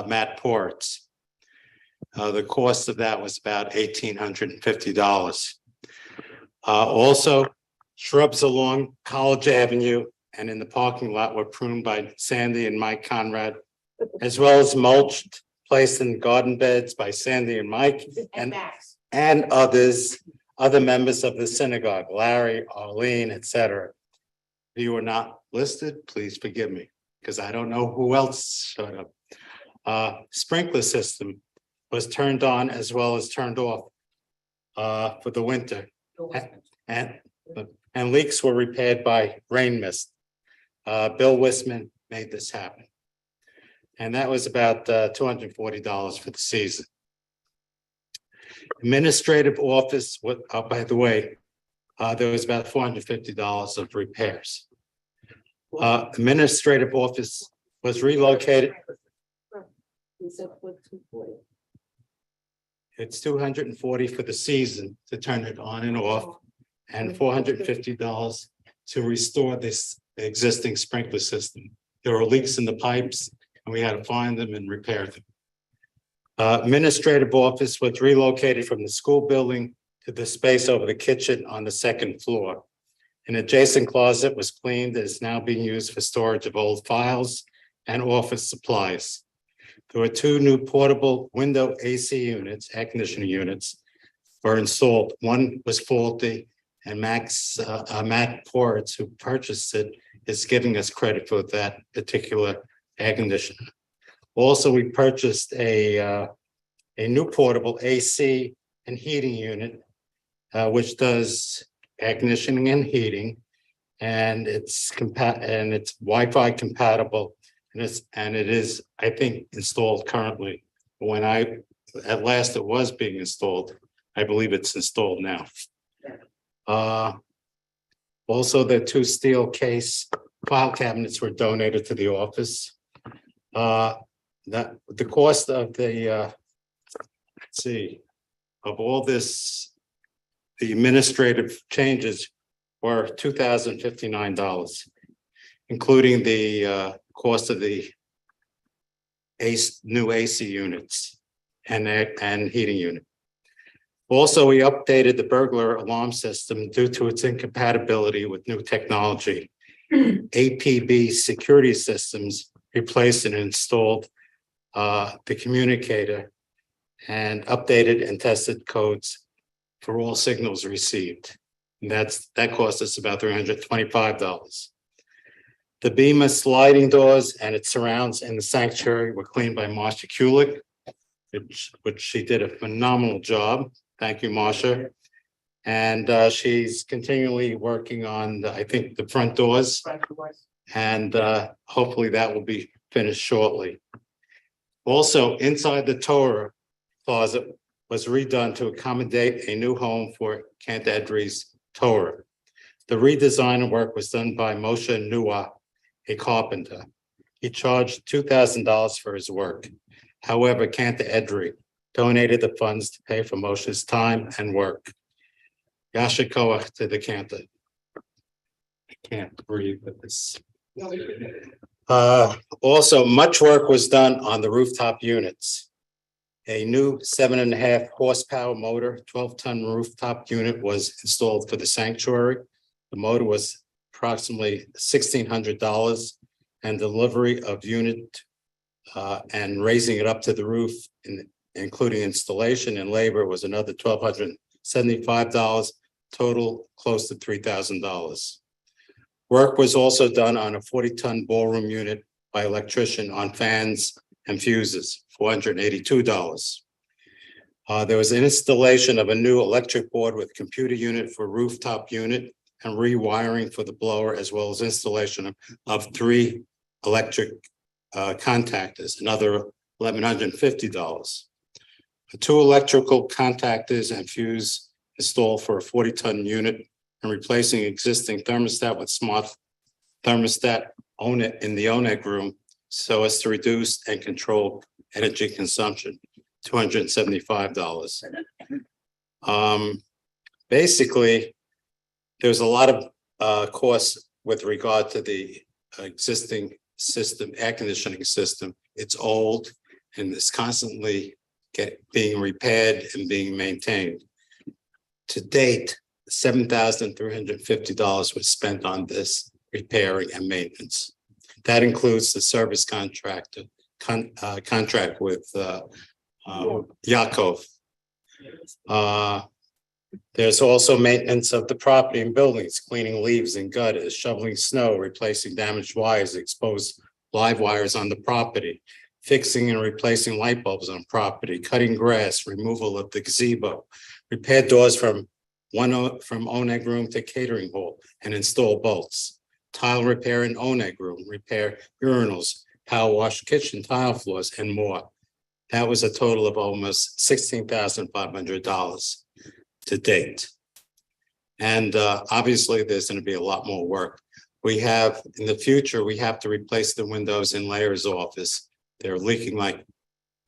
Matt Ports. The cost of that was about $1,850. Also, shrubs along College Avenue and in the parking lot were pruned by Sandy and Mike Conrad, as well as mulched, placed in garden beds by Sandy and Mike and other members of the synagogue, Larry, Arlene, etc. If you were not listed, please forgive me, because I don't know who else showed up. Sprinkler system was turned on as well as turned off for the winter. And leaks were repaired by rain mist. Bill Wisman made this happen. And that was about $240 for the season. Administrative office, by the way, there was about $450 of repairs. Administrative office was relocated. It's $240 for the season to turn it on and off, and $450 to restore this existing sprinkler system. There were leaks in the pipes, and we had to find them and repair them. Administrative office was relocated from the school building to the space over the kitchen on the second floor. An adjacent closet was cleaned and is now being used for storage of old files and office supplies. There were two new portable window AC units, air conditioning units, were installed. One was faulty, and Matt Ports, who purchased it, is giving us credit for that particular air conditioner. Also, we purchased a new portable AC and heating unit, which does air conditioning and heating, and it's Wi-Fi compatible, and it is, I think, installed currently. When at last it was being installed, I believe it's installed now. Also, the two steel case file cabinets were donated to the office. That the cost of the let's see, of all this, the administrative changes were $2,059, including the cost of the new AC units and heating unit. Also, we updated the burglar alarm system due to its incompatibility with new technology. APB security systems replaced and installed the communicator and updated and tested codes for all signals received. And that cost us about $325. The Bema sliding doors and its surrounds in the sanctuary were cleaned by Marsha Kulik, which she did a phenomenal job. Thank you, Marsha. And she's continually working on, I think, the front doors. And hopefully that will be finished shortly. Also, inside the Torah closet was redone to accommodate a new home for Kent Edry's Torah. The redesign work was done by Moshe Nua, a carpenter. He charged $2,000 for his work. However, Kent Edry donated the funds to pay for Moshe's time and work. Yasha Koach to the Cantor. I can't breathe with this. Also, much work was done on the rooftop units. A new 7.5 horsepower motor, 12-ton rooftop unit was installed for the sanctuary. The motor was approximately $1,600, and delivery of unit and raising it up to the roof, including installation and labor, was another $1,275, total close to $3,000. Work was also done on a 40-ton ballroom unit by electrician on fans and fuses, $482. There was an installation of a new electric board with computer unit for rooftop unit and rewiring for the blower, as well as installation of 3 electric contactors, another $1,150. 2 electrical contactors and fuse installed for a 40-ton unit, and replacing existing thermostat with smart thermostat in the ONEG room so as to reduce and control energy consumption, $275. Basically, there's a lot of costs with regard to the existing system, air conditioning system. It's old and it's constantly being repaired and being maintained. To date, $7,350 was spent on this repairing and maintenance. That includes the service contract with Yaakov. There's also maintenance of the property and buildings, cleaning leaves and gutters, shoveling snow, replacing damaged wires, exposed live wires on the property, fixing and replacing light bulbs on property, cutting grass, removal of the gazebo, repair doors from ONEG room to catering hall and install bolts, tile repair in ONEG room, repair urinals, power wash kitchen tile floors, and more. That was a total of almost $16,500 to date. And obviously, there's going to be a lot more work. We have, in the future, we have to replace the windows in Layer's office. They're leaking like,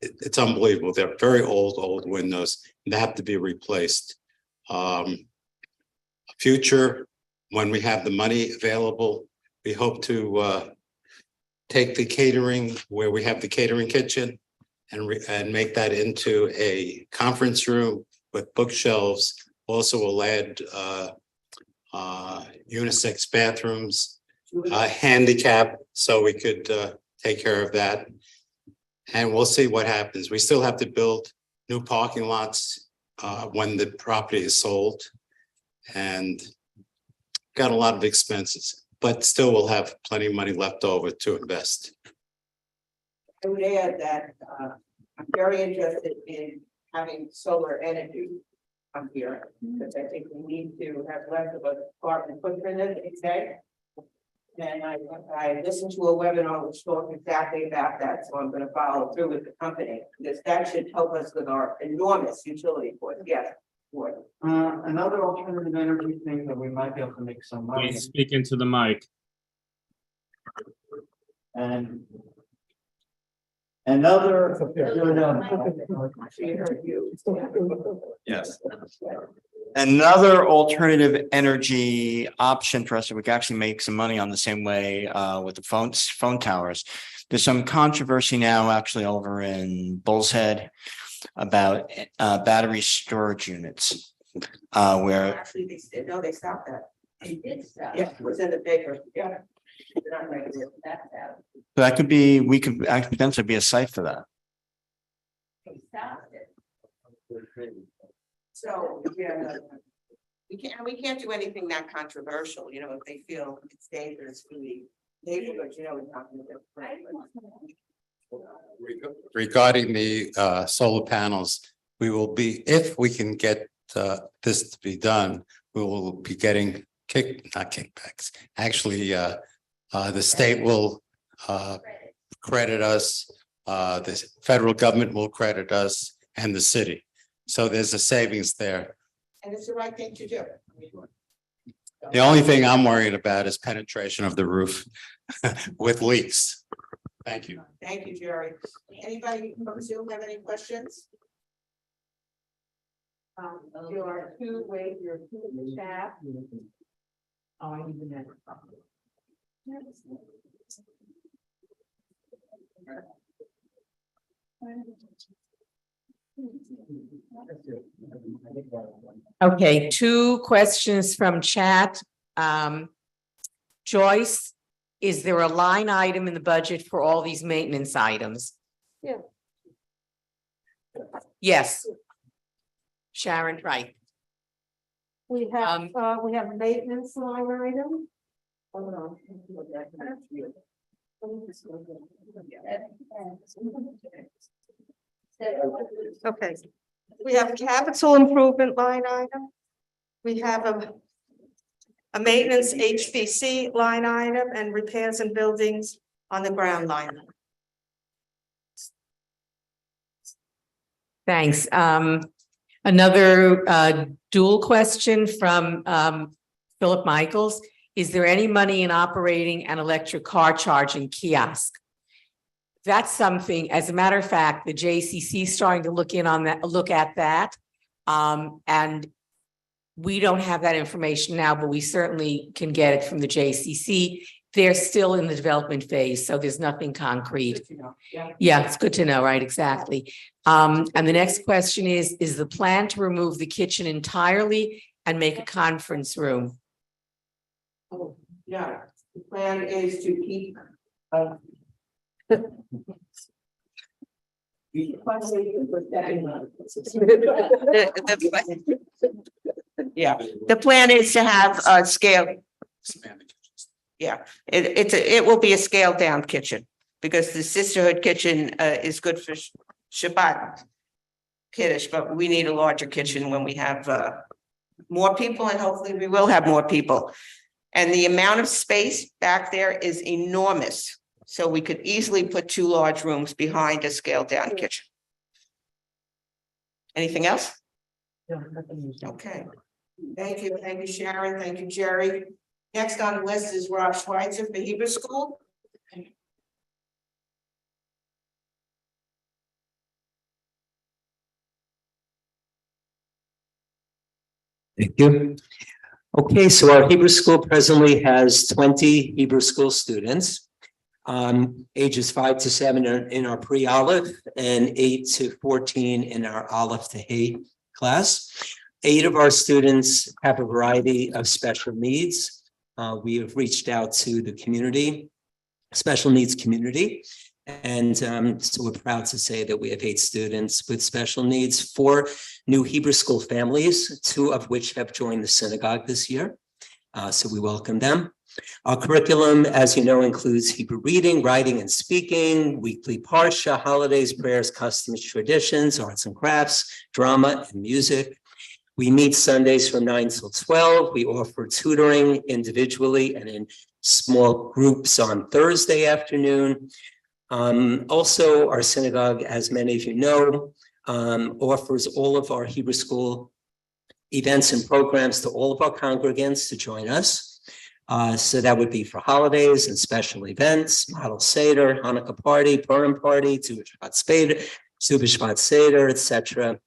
it's unbelievable. They're very old windows, and they have to be replaced. Future, when we have the money available, we hope to take the catering, where we have the catering kitchen, and make that into a conference room with bookshelves. Also, we'll add unisex bathrooms, handicap, so we could take care of that. And we'll see what happens. We still have to build new parking lots when the property is sold. And got a lot of expenses, but still we'll have plenty of money left over to invest. I would add that I'm very interested in having solar energy up here, because I think we need to have less of a carbon footprint as they say. And I listened to a webinar which talked exactly about that, so I'm gonna follow through with the company, because that should help us with our enormous utility cost, yes. Another alternative energy thing that we might be able to make some money, Please speak into the mic. and another. Yes. Another alternative energy option for us that we can actually make some money on the same way with the phone towers. There's some controversy now actually over in Bull's Head about battery storage units. Where Actually, they stopped that. They did stop. Yeah, it was in the paper, yeah. They're not making it. That's out. that could be, we could actually potentially be a site for that. They stopped it. So, yeah, we can't do anything that controversial, you know, if they feel it's dangerous for the neighborhood, you know, it's not gonna do. Regarding the solar panels, we will be, if we can get this to be done, we will be getting not kickbacks. Actually, the state will credit us, the federal government will credit us, and the city. So there's a savings there. And it's the right thing to do. The only thing I'm worried about is penetration of the roof with leaks. Thank you. Thank you, Jerry. Anybody from Zoom have any questions? Your two staff. Oh, I need the next. Okay, two questions from chat. Joyce, is there a line item in the budget for all these maintenance items? Yeah. Yes. Sharon, right. We have maintenance line item. Hold on. Okay, we have capital improvement line item. We have a maintenance HPC line item and repairs and buildings on the ground line. Thanks. Another dual question from Philip Michaels. Is there any money in operating an electric car charging kiosk? That's something, as a matter of fact, the JCC is starting to look at that. And we don't have that information now, but we certainly can get it from the JCC. They're still in the development phase, so there's nothing concrete. Yeah, it's good to know, right? Exactly. And the next question is the plan to remove the kitchen entirely and make a conference room? Oh, yeah, the plan is to keep. Yeah, the plan is to have a scale. Yeah, it will be a scaled down kitchen because the sisterhood kitchen is good for Shabbat Kiddush, but we need a larger kitchen when we have more people, and hopefully we will have more people. And the amount of space back there is enormous. So we could easily put 2 large rooms behind a scaled down kitchen. Anything else? Okay. Thank you, Sharon. Thank you, Jerry. Next on the list is Rob Schweitzer for Hebrew School. Thank you. Okay, so our Hebrew school presently has 20 Hebrew school students. Ages 5 to 7 in our pre-Aleph and 8 to 14 in our Aleph to Hey class. 8 of our students have a variety of special needs. We have reached out to the community, special needs community, And so we're proud to say that we have 8 students with special needs, 4 new Hebrew school families, 2 of which have joined the synagogue this year. So we welcome them. Our curriculum, as you know, includes Hebrew reading, writing, and speaking, weekly parsha, holidays, prayers, customs, traditions, arts and crafts, drama, and music. We meet Sundays from 9 till 12. We offer tutoring individually and in small groups on Thursday afternoon. Also, our synagogue, as many of you know, offers all of our Hebrew school events and programs to all of our congregants to join us. So that would be for holidays and special events, Model Seder, Hanukkah party, Purim party, Tu B'Shvat Seder, etc.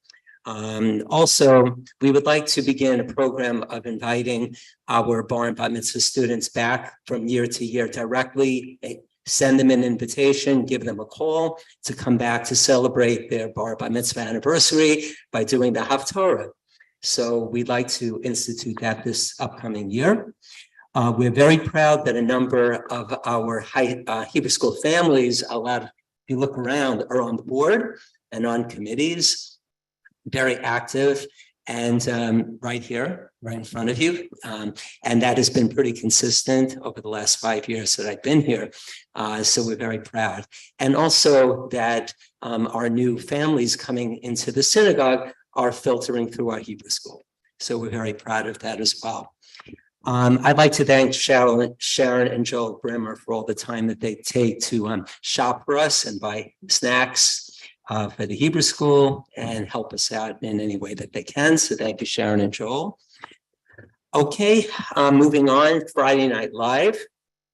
Also, we would like to begin a program of inviting our bar and bat mitzvah students back from year to year directly. Send them an invitation, give them a call to come back to celebrate their bar bat mitzvah anniversary by doing the Haftarah. So we'd like to institute that this upcoming year. We're very proud that a number of our Hebrew school families, if you look around, are on the board and on committees, very active, and right here, right in front of you. And that has been pretty consistent over the last 5 years that I've been here. So we're very proud. And also that our new families coming into the synagogue are filtering through our Hebrew school. So we're very proud of that as well. I'd like to thank Sharon and Joel Brimmer for all the time that they take to shop for us and buy snacks for the Hebrew school and help us out in any way that they can. So thank you, Sharon and Joel. Okay, moving on, Friday Night Live.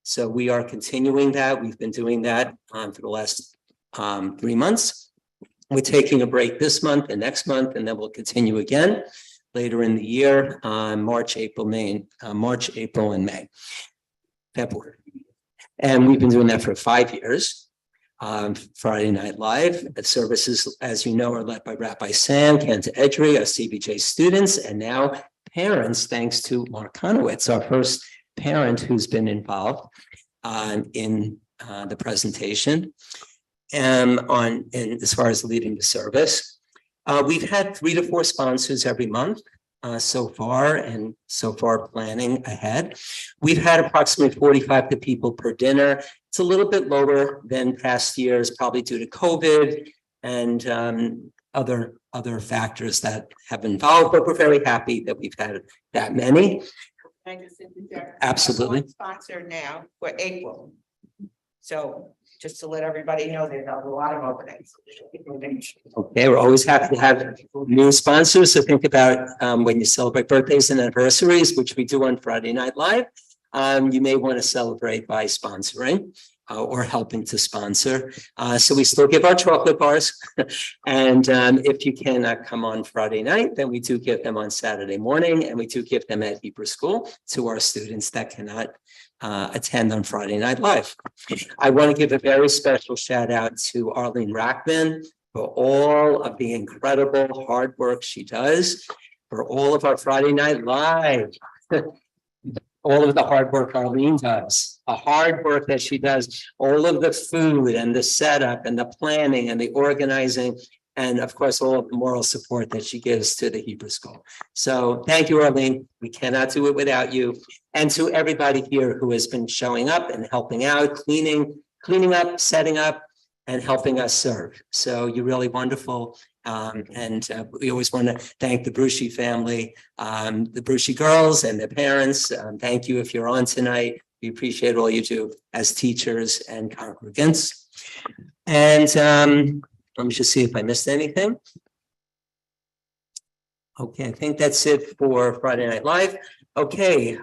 So we are continuing that. We've been doing that for the last 3 months. We're taking a break this month and next month, and then we'll continue again later in the year, March, April, and May, February. And we've been doing that for 5 years. Friday Night Live. The services, as you know, are led by Rabbi Sam, Kanta Edry, our CBJ students, and now parents, thanks to Mark Conowitz, our first parent who's been involved in the presentation and as far as leading the service. We've had 3 to 4 sponsors every month so far, and so far planning ahead. We've had approximately 45 people per dinner. It's a little bit lower than past years, probably due to COVID and other factors that have involved, but we're very happy that we've had that many. Absolutely. Sponsor now for April. So just to let everybody know, there's a lot of openings. Okay, we're always happy to have new sponsors. So think about when you celebrate birthdays and anniversaries, which we do on Friday Night Live. You may want to celebrate by sponsoring or helping to sponsor. So we still give our chocolate bars. And if you cannot come on Friday night, then we do give them on Saturday morning, and we do give them at Hebrew School to our students that cannot attend on Friday Night Live. I want to give a very special shout out to Arlene Rackman for all of the incredible hard work she does for all of our Friday Night Live. All of the hard work Arlene does, the hard work that she does, all of the food and the setup and the planning and the organizing, and of course, all of the moral support that she gives to the Hebrew School. So thank you, Arlene. We cannot do it without you. And to everybody here who has been showing up and helping out, cleaning up, setting up, and helping us serve. So you're really wonderful. And we always want to thank the Brucey family, the Brucey girls and their parents. Thank you if you're on tonight. We appreciate all you do as teachers and congregants. And let me just see if I missed anything. Okay, I think that's it for Friday Night Live. Okay,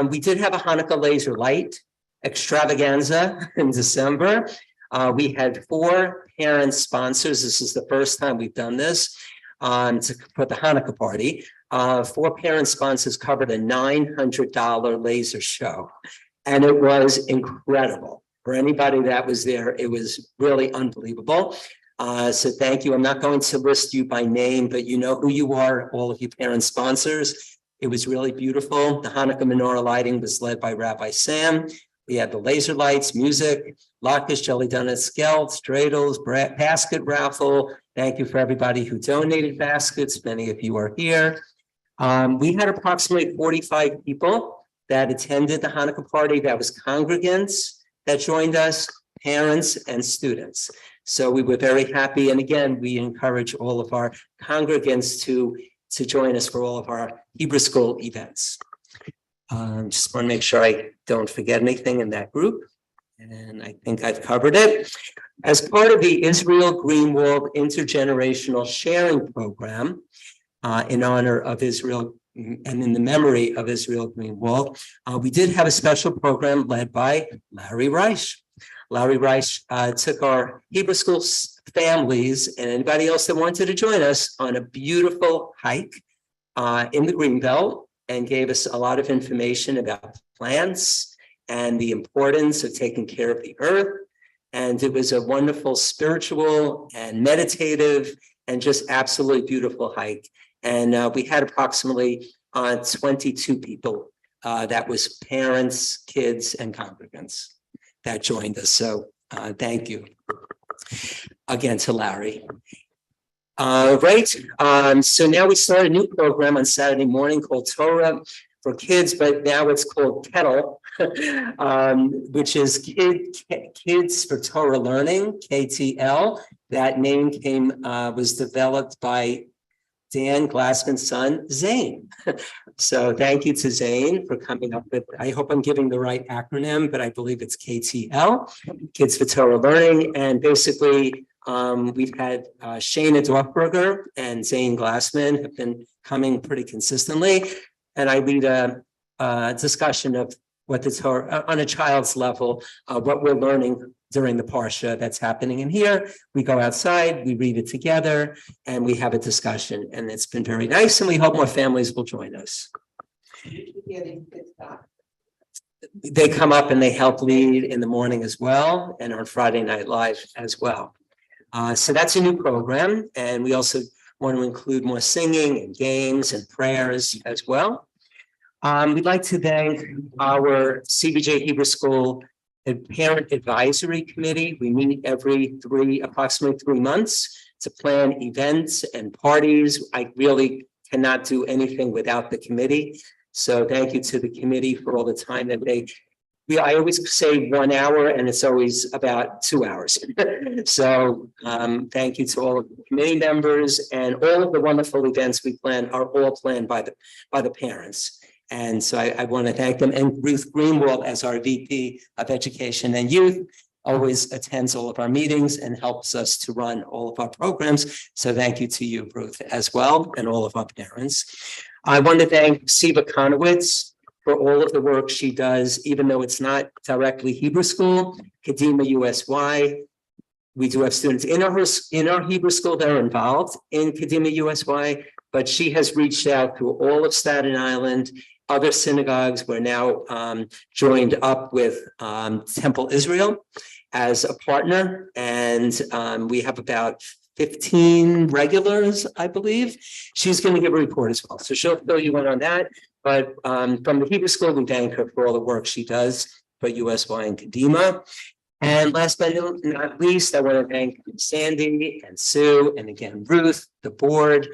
we did have a Hanukkah laser light extravaganza in December. We had 4 parent sponsors. This is the first time we've done this for the Hanukkah party. 4 parent sponsors covered a $900 laser show. And it was incredible. For anybody that was there, it was really unbelievable. So thank you. I'm not going to list you by name, but you know who you are, all of you parent sponsors. It was really beautiful. The Hanukkah menorah lighting was led by Rabbi Sam. We had the laser lights, music, latkes, jelly donuts, scallops, dreidels, basket raffle. Thank you for everybody who donated baskets. Many of you are here. We had approximately 45 people that attended the Hanukkah party. That was congregants that joined us, parents and students. So we were very happy. And again, we encourage all of our congregants to join us for all of our Hebrew school events. Just want to make sure I don't forget anything in that group. And I think I've covered it. As part of the Israel Greenwald Intergenerational Sharing Program, in honor of Israel and in the memory of Israel Greenwald, we did have a special program led by Larry Reich. Larry Reich took our Hebrew school families and anybody else that wanted to join us on a beautiful hike in the Greenbelt and gave us a lot of information about plants and the importance of taking care of the earth. And it was a wonderful spiritual and meditative and just absolutely beautiful hike. And we had approximately 22 people. That was parents, kids, and congregants that joined us. So thank you again to Larry. So now we start a new program on Saturday morning called Torah for Kids, but now it's called Kettle, which is Kids for Torah Learning, KTL. That name was developed by Dan Glassman's son, Zane. So thank you to Zane for coming up with, I hope I'm giving the right acronym, but I believe it's KTL, Kids for Torah Learning. And basically, we've had Shana Dorfberger and Zane Glassman have been coming pretty consistently. And I lead a discussion of what the Torah, on a child's level, what we're learning during the Parsha that's happening in here. We go outside, we read it together, and we have a discussion. And it's been very nice, and we hope more families will join us. They come up and they help lead in the morning as well, and on Friday Night Live as well. So that's a new program, and we also want to include more singing and games and prayers as well. We'd like to thank our CBJ Hebrew School Parent Advisory Committee. We meet every approximately 3 months to plan events and parties. I really cannot do anything without the committee. So thank you to the committee for all the time that I always say 1 hour and it's always about 2 hours. So thank you to all of the committee members, and all of the wonderful events we plan are all planned by the parents. And so I want to thank them. And Ruth Greenwald, as our VP of Education and Youth, always attends all of our meetings and helps us to run all of our programs. So thank you to you, Ruth, as well, and all of our parents. I want to thank Siva Konowitz for all of the work she does, even though it's not directly Hebrew school, Kadima USY. We do have students in our Hebrew school that are involved in Kadima USY, but she has reached out to all of Staten Island, other synagogues. We're now joined up with Temple Israel as a partner, and we have about 15 regulars, I believe. She's going to give a report as well, so she'll fill you in on that. But from the Hebrew School, we thank her for all the work she does for USY and Kadima. And last but not least, I want to thank Sandy and Sue, and again, Ruth, the board,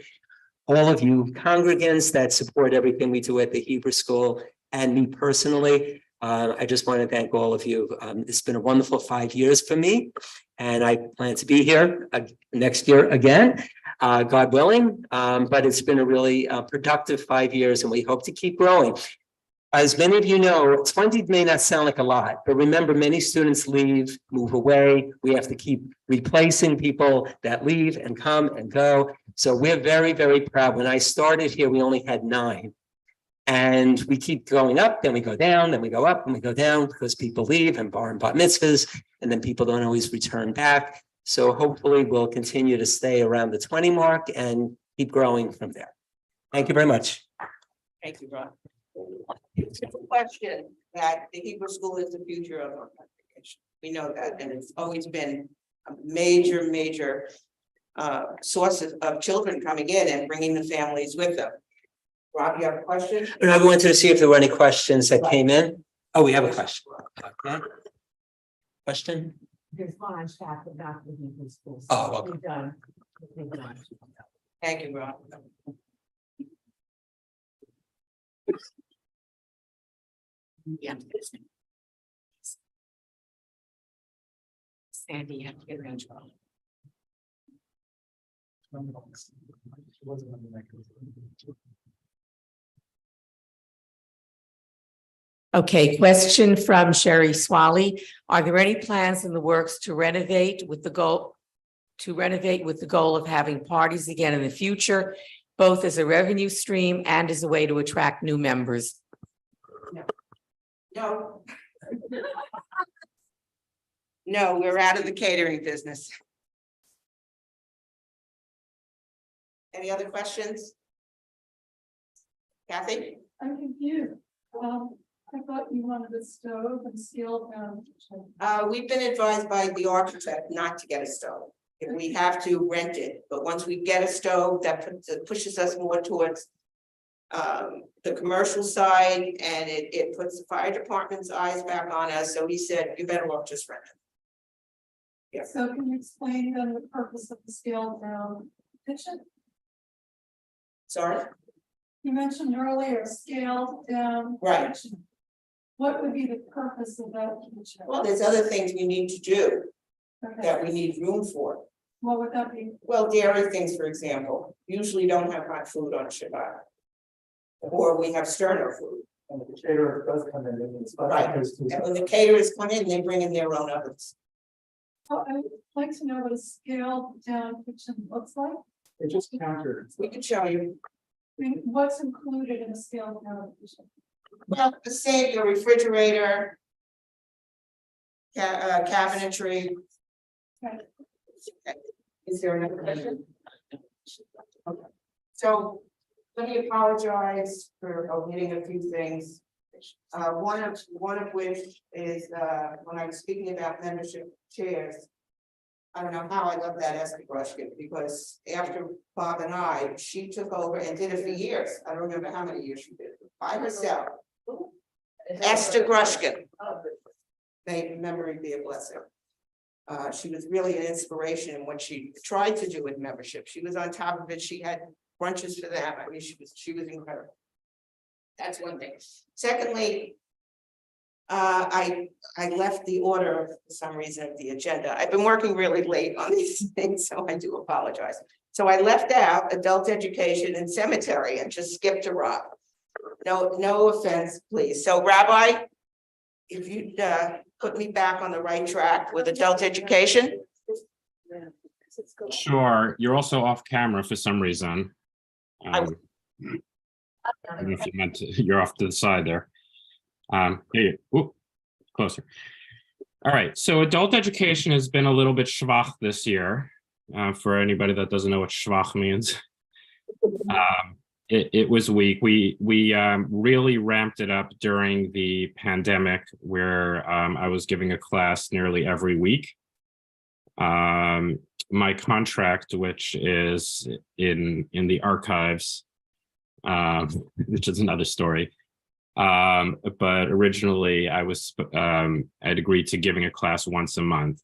all of you congregants that support everything we do at the Hebrew School, and me personally. I just want to thank all of you. It's been a wonderful 5 years for me, and I plan to be here next year again, God willing. But it's been a really productive 5 years, and we hope to keep growing. As many of you know, 20 may not sound like a lot, but remember, many students leave, move away. We have to keep replacing people that leave and come and go. So we're very, very proud. When I started here, we only had 9. And we keep going up, then we go down, then we go up, and we go down because people leave and bar and bat mitzvahs, and then people don't always return back. So hopefully we'll continue to stay around the 20 mark and keep growing from there. Thank you very much. Thank you, Ron. It's a question that the Hebrew School is the future of our congregation. We know that, and it's always been a major source of children coming in and bringing the families with them. Rob, you have a question? And I wanted to see if there were any questions that came in. Oh, we have a question. Okay. Question? There's one on staff, but not the Hebrew schools. Oh, okay. We've done. Thank you, Rob. Yeah. Sandy, you have to get around 12. Okay, question from Sherry Swally. Are there any plans in the works to renovate with the goal of having parties again in the future, both as a revenue stream and as a way to attract new members? No. No, we're out of the catering business. Any other questions? Kathy? I'm confused. I thought you wanted a stove and scaled down. We've been advised by the architect not to get a stove. If we have to rent it, but once we get a stove, that pushes us more towards the commercial side, and it puts the fire department's eyes back on us, so he said, you better off just rent it. Yes. So can you explain then the purpose of the scaled down kitchen? Sorry? You mentioned earlier scaled down. Right. kitchen. What would be the purpose of that kitchen? Well, there's other things we need to do Okay. that we need room for. What would that be? Well, dairy things, for example, usually don't have hot food on Shabbat. Or we have sterner food. And the caterer does come in and it's. Right. And when the caterers come in, they bring in their own ovens. Oh, I would like to know what a scaled down kitchen looks like. It's just counter. We can show you. I mean, what's included in a scaled down kitchen? Well, the sink, a refrigerator. Cabinetry. Okay. Is there another question? Okay. So let me apologize for omitting a few things. One of which is when I was speaking about membership chairs. I don't know how I love that Esther Grushkin, because after Bob and I, she took over and did it for years. I don't remember how many years she did it by herself. Esther Grushkin. May memory be a blessing. She was really an inspiration in what she tried to do with membership. She was on top of it. She had brunches for them. I mean, she was incredible. That's one thing. Secondly, I left the order for some reason of the agenda. I've been working really late on these things, so I do apologize. So I left out adult education and cemetery and just skipped to Rob. No offense, please. So Rabbi, if you'd put me back on the right track with adult education. Sure, you're also off camera for some reason. I don't know if you meant to, you're off to the side there. Here you, closer. All right, so adult education has been a little bit schwach this year. For anybody that doesn't know what schwach means. It was weak. We really ramped it up during the pandemic, where I was giving a class nearly every week. My contract, which is in the archives, which is another story. But originally I'd agreed to giving a class once a month.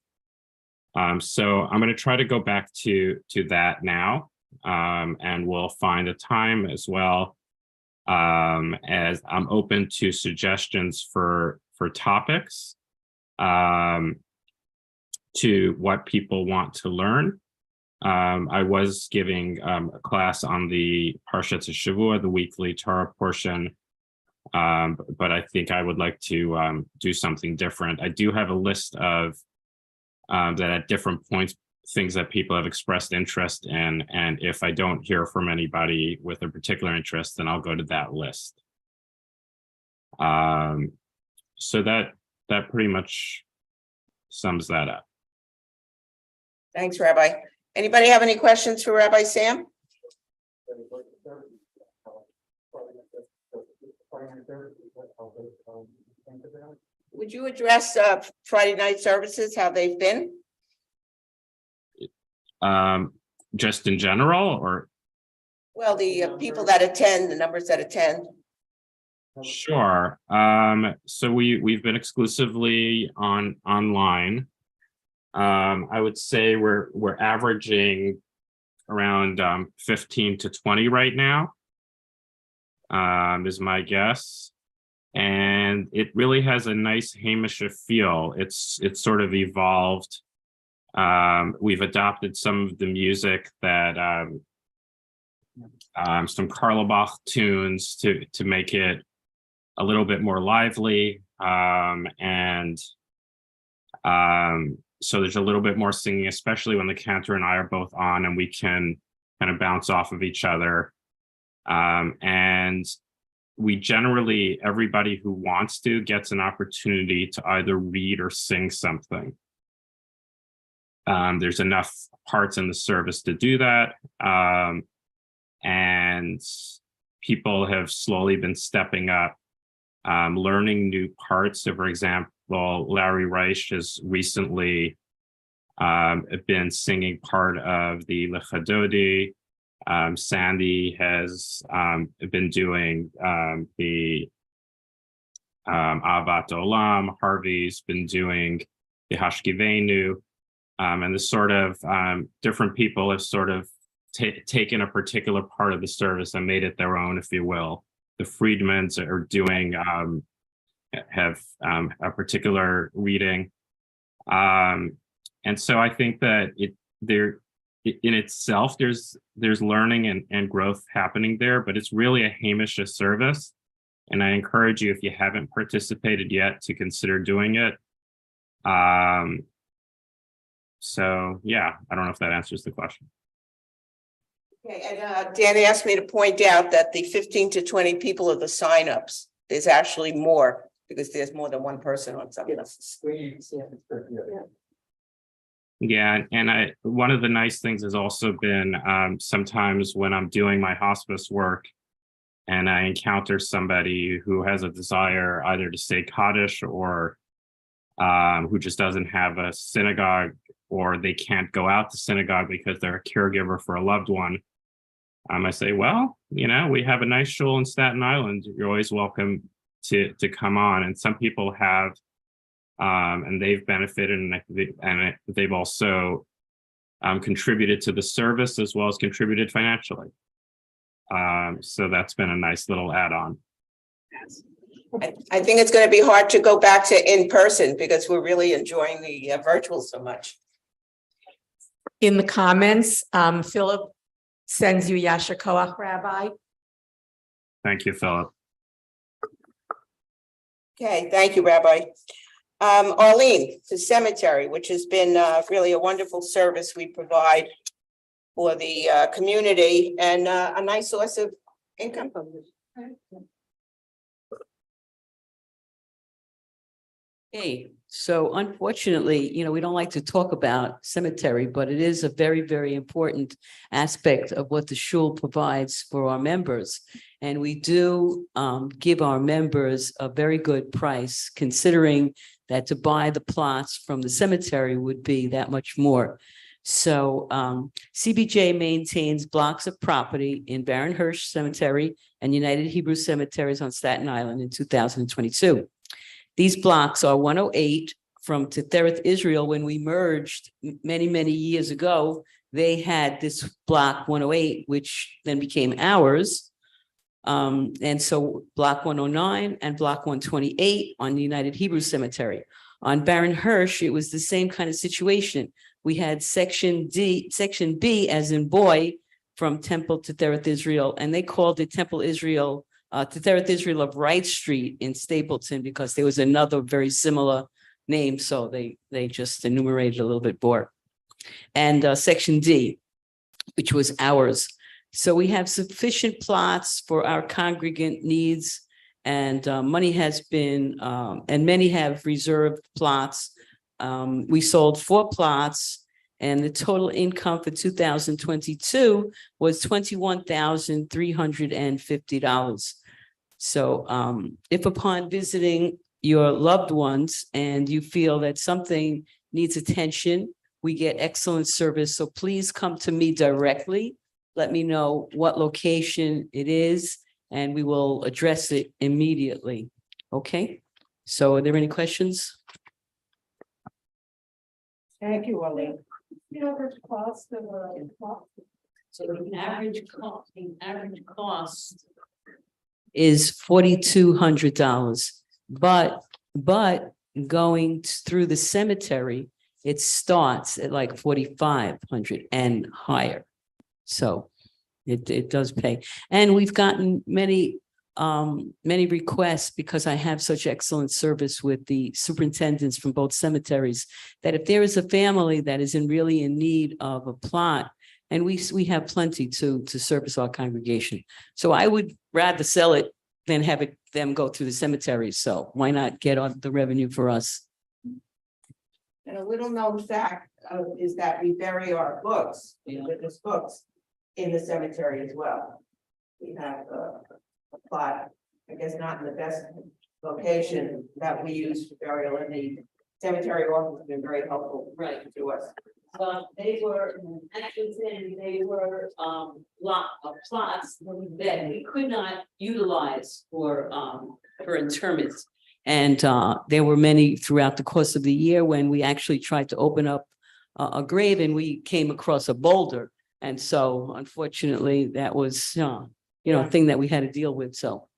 So I'm going to try to go back to that now. And we'll find a time as well, as I'm open to suggestions for topics, to what people want to learn. I was giving a class on the Parshat Shavua, the weekly Torah portion, but I think I would like to do something different. I do have a list of that at different points, things that people have expressed interest in, and if I don't hear from anybody with a particular interest, then I'll go to that list. So that pretty much sums that up. Thanks, Rabbi. Anybody have any questions for Rabbi Sam? Would you address Friday night services, how they've been? Just in general, or? Well, the people that attend, the numbers that attend. Sure. So we've been exclusively online. I would say we're averaging around 15 to 20 right now. Is my guess. And it really has a nice Hamish feel. It's sort of evolved. We've adopted some of the music that some Karlbach tunes to make it a little bit more lively. So there's a little bit more singing, especially when the cantor and I are both on and we can kind of bounce off of each other. And we generally, everybody who wants to gets an opportunity to either read or sing something. There's enough parts in the service to do that. And people have slowly been stepping up, learning new parts. So for example, Larry Reich has recently been singing part of the Lechadodi. Sandy has been doing the Avat Olam. Harvey's been doing the Hashkivenu. And the sort of different people have sort of taken a particular part of the service and made it their own, if you will. The Friedmans are doing, have a particular reading. And so I think that in itself, there's learning and growth happening there, but it's really a Hamish service. And I encourage you, if you haven't participated yet, to consider doing it. So yeah, I don't know if that answers the question. Okay, and Danny asked me to point out that the 15 to 20 people are the signups. There's actually more because there's more than one person on something. Yeah, and one of the nice things has also been sometimes when I'm doing my hospice work and I encounter somebody who has a desire either to say Kaddish or who just doesn't have a synagogue, or they can't go out to synagogue because they're a caregiver for a loved one. I say, well, you know, we have a nice shul in Staten Island. You're always welcome to come on. And some people have, and they've benefited, and they've also contributed to the service as well as contributed financially. So that's been a nice little add-on. I think it's going to be hard to go back to in person because we're really enjoying the virtual so much. In the comments, Philip sends you Yasher Koach, Rabbi. Thank you, Philip. Okay, thank you, Rabbi. Arlene, the cemetery, which has been really a wonderful service we provide for the community and a nice source of income. Hey, so unfortunately, you know, we don't like to talk about cemetery, but it is a very, very important aspect of what the shul provides for our members. And we do give our members a very good price, considering that to buy the plots from the cemetery would be that much more. So CBJ maintains blocks of property in Baron Hirsch Cemetery and United Hebrew Cemeteries on Staten Island in 2022. These blocks are 108 from Tifereth Israel. When we merged many, many years ago, they had this block 108, which then became ours. And so block 109 and block 128 on the United Hebrew Cemetery. On Baron Hirsch, it was the same kind of situation. We had section B as in boy from Temple Tifereth Israel, and they called it Temple Israel, Tifereth Israel of Wright Street in Stapleton because there was another very similar name. So they just enumerated a little bit more. And section D, which was ours. So we have sufficient plots for our congregant needs, and money has been, and many have reserved plots. We sold 4 plots, and the total income for 2022 was $21,350. So if upon visiting your loved ones and you feel that something needs attention, we get excellent service. So please come to me directly. Let me know what location it is, and we will address it immediately. Okay? So are there any questions? Thank you, Arlene. So the average cost is $4,200, but going through the cemetery, it starts at like 4,500 and higher. So it does pay. And we've gotten many requests because I have such excellent service with the superintendents from both cemeteries, that if there is a family that is really in need of a plot, and we have plenty to service our congregation. So I would rather sell it than have them go through the cemetery. So why not get on the revenue for us? And a little known fact is that we bury our books, witness books, in the cemetery as well. We have a plot, I guess not in the best location, that we use for burial, and the cemetery office has been very helpful to us. They were, actually, they were plots that we could not utilize for interments. And there were many throughout the course of the year when we actually tried to open up a grave and we came across a boulder. And so unfortunately, that was, a thing that we had to deal with, so.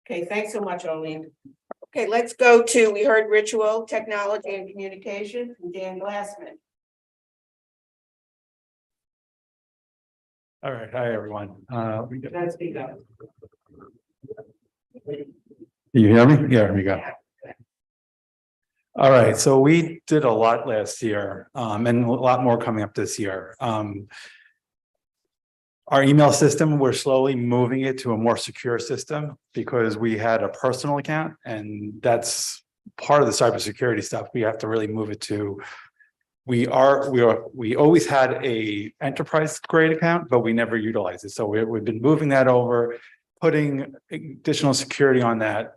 Okay, thanks so much, Arlene. Okay, let's go to, we heard ritual, technology and communication from Dan Glassman. All right, hi, everyone. Let's speak up. You hear me? Yeah, here we go. All right, so we did a lot last year, and a lot more coming up this year. Our email system, we're slowly moving it to a more secure system because we had a personal account, and that's part of the cybersecurity stuff. We have to really move it to. We always had a enterprise grade account, but we never utilized it. So we've been moving that over, putting additional security on that.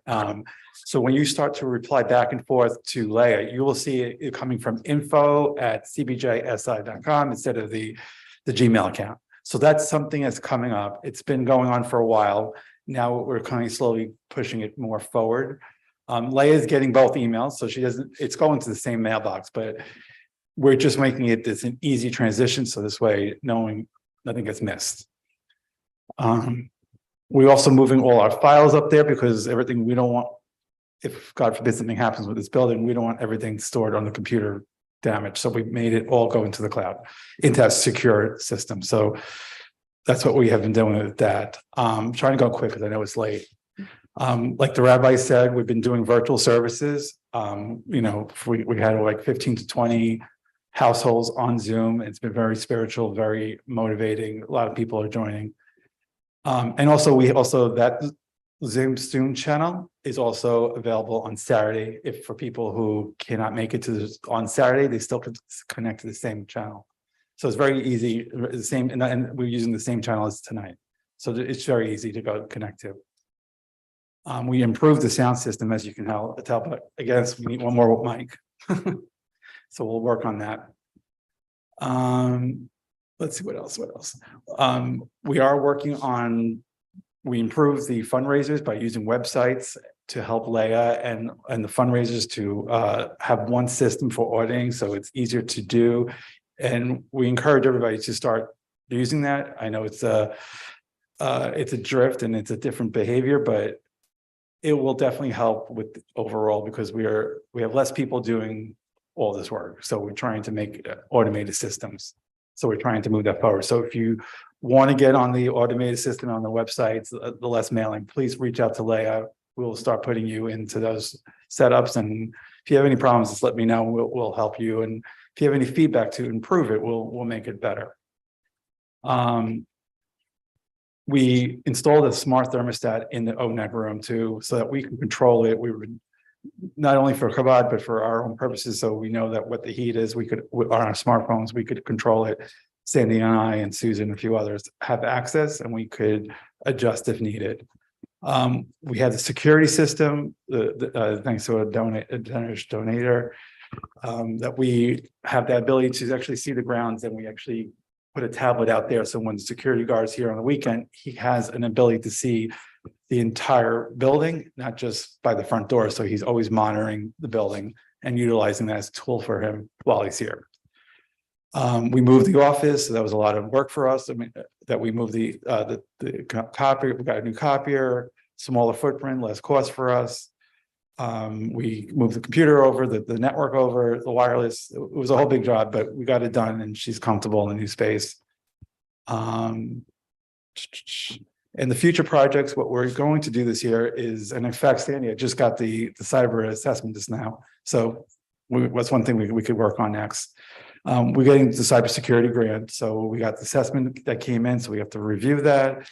So when you start to reply back and forth to Leah, you will see it coming from info@cbjsi.com instead of the Gmail account. So that's something that's coming up. It's been going on for a while. Now we're kind of slowly pushing it more forward. Leah is getting both emails, so it's going to the same mailbox, but we're just making it this an easy transition. So this way, nothing gets missed. We're also moving all our files up there because everything we don't want, if God forbid something happens with this building, we don't want everything stored on the computer damage. So we made it all go into the cloud, into a secure system. So that's what we have been doing with that. Trying to go quick because I know it's late. Like the rabbi said, we've been doing virtual services. We had like 15 to 20 households on Zoom. It's been very spiritual, very motivating. A lot of people are joining. And also that Zoom student channel is also available on Saturday. If for people who cannot make it on Saturday, they still could connect to the same channel. So it's very easy, the same, and we're using the same channel as tonight. So it's very easy to go connect to. We improved the sound system, as you can tell, but again, we need one more mic. So we'll work on that. Let's see what else. We are working on, we improved the fundraisers by using websites to help Leah and the fundraisers to have one system for auditing, so it's easier to do. And we encourage everybody to start using that. I know it's a drift and it's a different behavior, but it will definitely help with overall because we have less people doing all this work. So we're trying to make automated systems. So we're trying to move that forward. So if you want to get on the automated system on the websites, the less mailing, please reach out to Leah. We'll start putting you into those setups. And if you have any problems, just let me know. We'll help you. And if you have any feedback to improve it, we'll make it better. We installed a smart thermostat in the ONEC room too, so that we can control it. We would not only for Chabad, but for our own purposes. So we know that what the heat is, we could, on our smartphones, we could control it. Sandy and I and Susan and a few others have access and we could adjust if needed. We have the security system, thanks to a generous donator, that we have the ability to actually see the grounds and we actually put a tablet out there, so when the security guard's here on the weekend, he has an ability to see the entire building, not just by the front door, so he's always monitoring the building and utilizing that as a tool for him while he's here. We moved the office, so that was a lot of work for us. I mean, that we moved the copier, we got a new copier, smaller footprint, less cost for us. We moved the computer over, the network over, the wireless. It was a whole big job, but we got it done and she's comfortable in the new space. In the future projects, what we're going to do this year is, and in fact, Sandy, I just got the cyber assessment just now. So that's one thing we could work on next. We're getting the cybersecurity grant. So we got the assessment that came in, so we have to review that.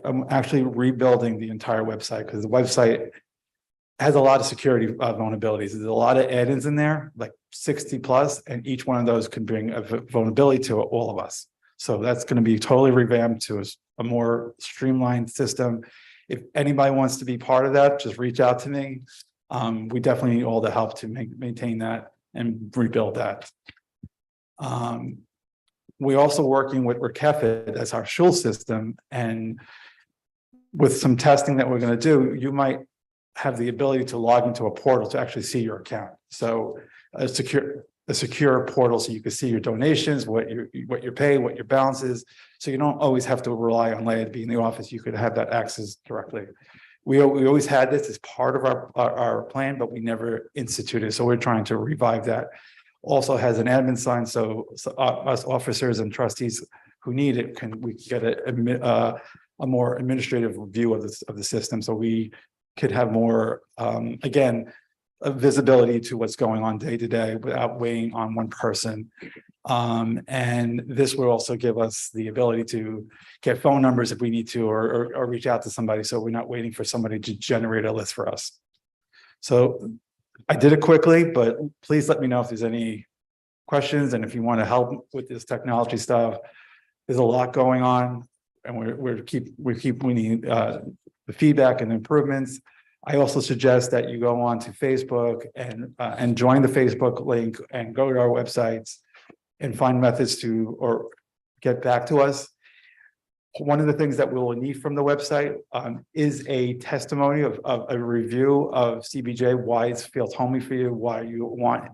I'm actually rebuilding the entire website because the website has a lot of security vulnerabilities. There's a lot of add-ins in there, like 60 plus, and each one of those can bring a vulnerability to all of us. So that's going to be totally revamped to a more streamlined system. If anybody wants to be part of that, just reach out to me. We definitely need all the help to maintain that and rebuild that. We're also working with Rakefit as our shul system, and with some testing that we're going to do, you might have the ability to log into a portal to actually see your account. So a secure portal, so you can see your donations, what you're paying, what your balance is. So you don't always have to rely on Leah to be in the office. You could have that access directly. We always had this as part of our plan, but we never instituted. So we're trying to revive that. Also has an admin sign, so us officers and trustees who need it we can get a more administrative view of the system. So we could have more, again, visibility to what's going on day to day without weighing on one person. And this will also give us the ability to get phone numbers if we need to, or reach out to somebody, so we're not waiting for somebody to generate a list for us. So I did it quickly, but please let me know if there's any questions, and if you want to help with this technology stuff. There's a lot going on, and we keep winning the feedback and improvements. I also suggest that you go on to Facebook and join the Facebook link and go to our websites and find methods or get back to us. One of the things that we will need from the website is a testimony of a review of CBJ, why it feels homely for you, why you want